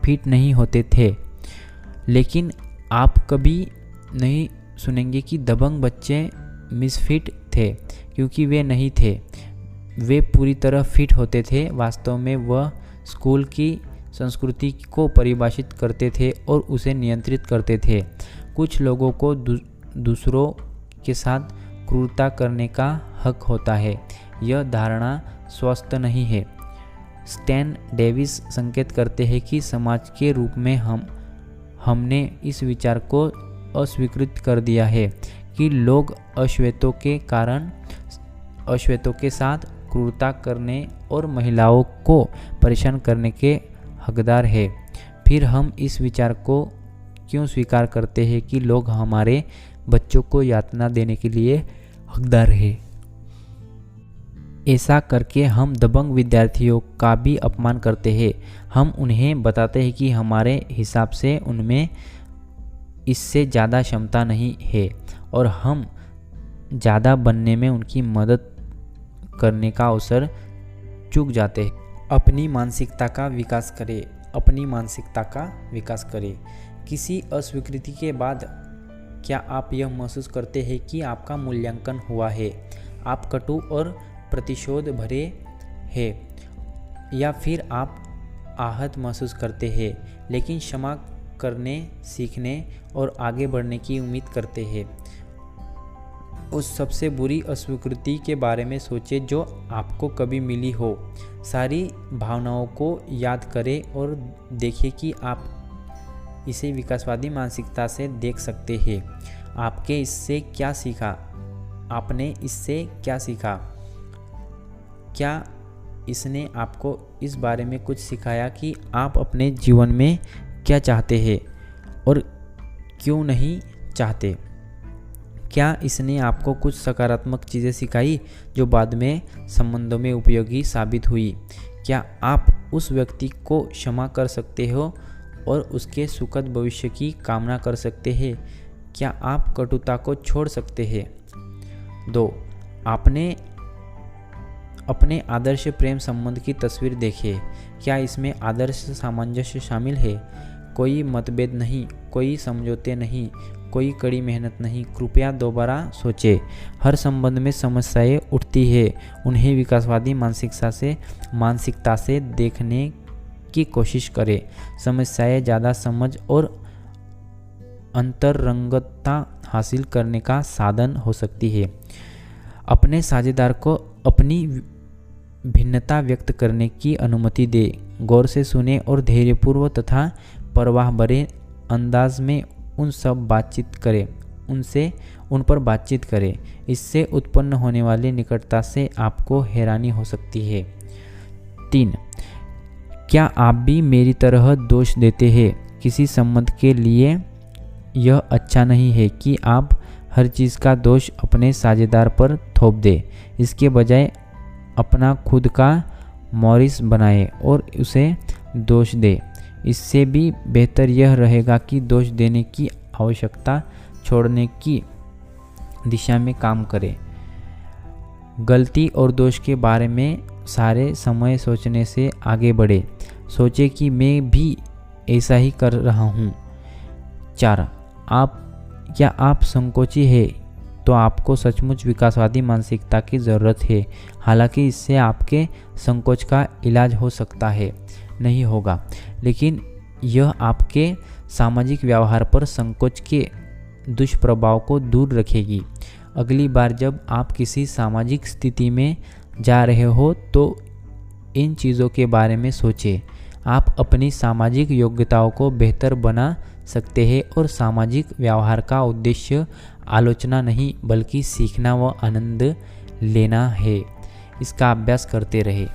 फिट नहीं होते थे, लेकिन आप कभी नहीं सुनेंगे कि दबंग बच्चे मिसफिट थे, क्योंकि वे नहीं थे। वे पूरी तरह फिट होते थे। वास्तव में वह स्कूल की संस्कृति को परिभाषित करते थे और उसे नियंत्रित करते थे। कुछ लोगों को दूसरों के साथ क्रूरता करने का हक होता है। यह धारणा स्वस्थ नहीं है। स्टैन डेविस संकेत करते हैं कि समाज के रूप में हमने इस विचार को अस्वीकृत कर दिया है कि लोग अश्वेतों के साथ क्रूरता करने और महिलाओं को परेशान करने के हकदार है। फिर हम इस विचार को क्यों स्वीकार करते हैं कि लोग हमारे बच्चों को यातना देने के लिए हकदार है। ऐसा करके हम दबंग विद्यार्थियों का भी अपमान करते हैं। हम उन्हें बताते हैं कि हमारे हिसाब से उनमें इससे ज़्यादा क्षमता नहीं है और हम ज़्यादा बनने में उनकी मदद करने का अवसर चूक जाते हैं। अपनी मानसिकता का विकास करें। अपनी मानसिकता का विकास करें। किसी अस्वीकृति के बाद क्या आप यह महसूस करते हैं कि आपका मूल्यांकन हुआ है? आप कटु और प्रतिशोध भरे हैं, या फिर आप आहत महसूस करते हैं लेकिन क्षमा करने, सीखने और आगे बढ़ने की उम्मीद करते हैं? उस सबसे बुरी अस्वीकृति के बारे में सोचें जो आपको कभी मिली हो। सारी भावनाओं को याद करें और देखें कि आप इसे विकासवादी मानसिकता से देख सकते हैं। आपने इससे क्या सीखा? क्या इसने आपको इस बारे में कुछ सिखाया कि आप अपने जीवन में क्या चाहते हैं और क्यों नहीं चाहते? क्या इसने आपको कुछ सकारात्मक चीज़ें सिखाई जो बाद में संबंधों में उपयोगी साबित हुई? क्या आप उस व्यक्ति को क्षमा कर सकते हो और उसके सुखद भविष्य की कामना कर सकते हैं? क्या आप कटुता को छोड़ सकते हैं? 2. आपने अपने आदर्श प्रेम संबंध की तस्वीर देखें। क्या इसमें आदर्श सामंजस्य शामिल है? कोई मतभेद नहीं, कोई समझौते नहीं, कोई कड़ी मेहनत नहीं। कृपया दोबारा सोचें। हर संबंध में समस्याएं उठती है। उन्हें विकासवादी मानसिकता से देखने की कोशिश करें। समस्याएं ज़्यादा समझ और अंतरंगता हासिल करने का साधन हो सकती है। अपने साझेदार को अपनी भिन्नता व्यक्त करने की अनुमति दें। गौर से सुने और धैर्यपूर्वक तथा परवाह भरे अंदाज में उन पर बातचीत करें। इससे उत्पन्न होने वाली निकटता से आपको हैरानी हो सकती है। 3. क्या आप भी मेरी तरह दोष देते हैं? किसी संबंध के लिए यह अच्छा नहीं है कि आप हर चीज़ का दोष अपने साझेदार पर थोप दें। इसके बजाय अपना खुद का मॉरिस बनाएं और उसे दोष दें। इससे भी बेहतर यह रहेगा कि दोष देने की आवश्यकता छोड़ने की दिशा में काम करें। गलती और दोष के बारे में सारे समय सोचने से आगे बढ़े। सोचें कि मैं भी ऐसा ही कर रहा हूँ। 4. क्या आप संकोची है तो आपको सचमुच विकासवादी मानसिकता की ज़रूरत है। हालांकि इससे आपके संकोच का इलाज हो सकता है, नहीं होगा, लेकिन यह आपके सामाजिक व्यवहार पर संकोच के दुष्प्रभाव को दूर रखेगी। अगली बार जब आप किसी सामाजिक स्थिति में जा रहे हो तो इन चीज़ों के बारे में सोचें। आप अपनी सामाजिक योग्यताओं को बेहतर बना सकते हैं और सामाजिक व्यवहार का उद्देश्य आलोचना नहीं बल्कि सीखना व आनंद लेना है। इसका अभ्यास करते रहे।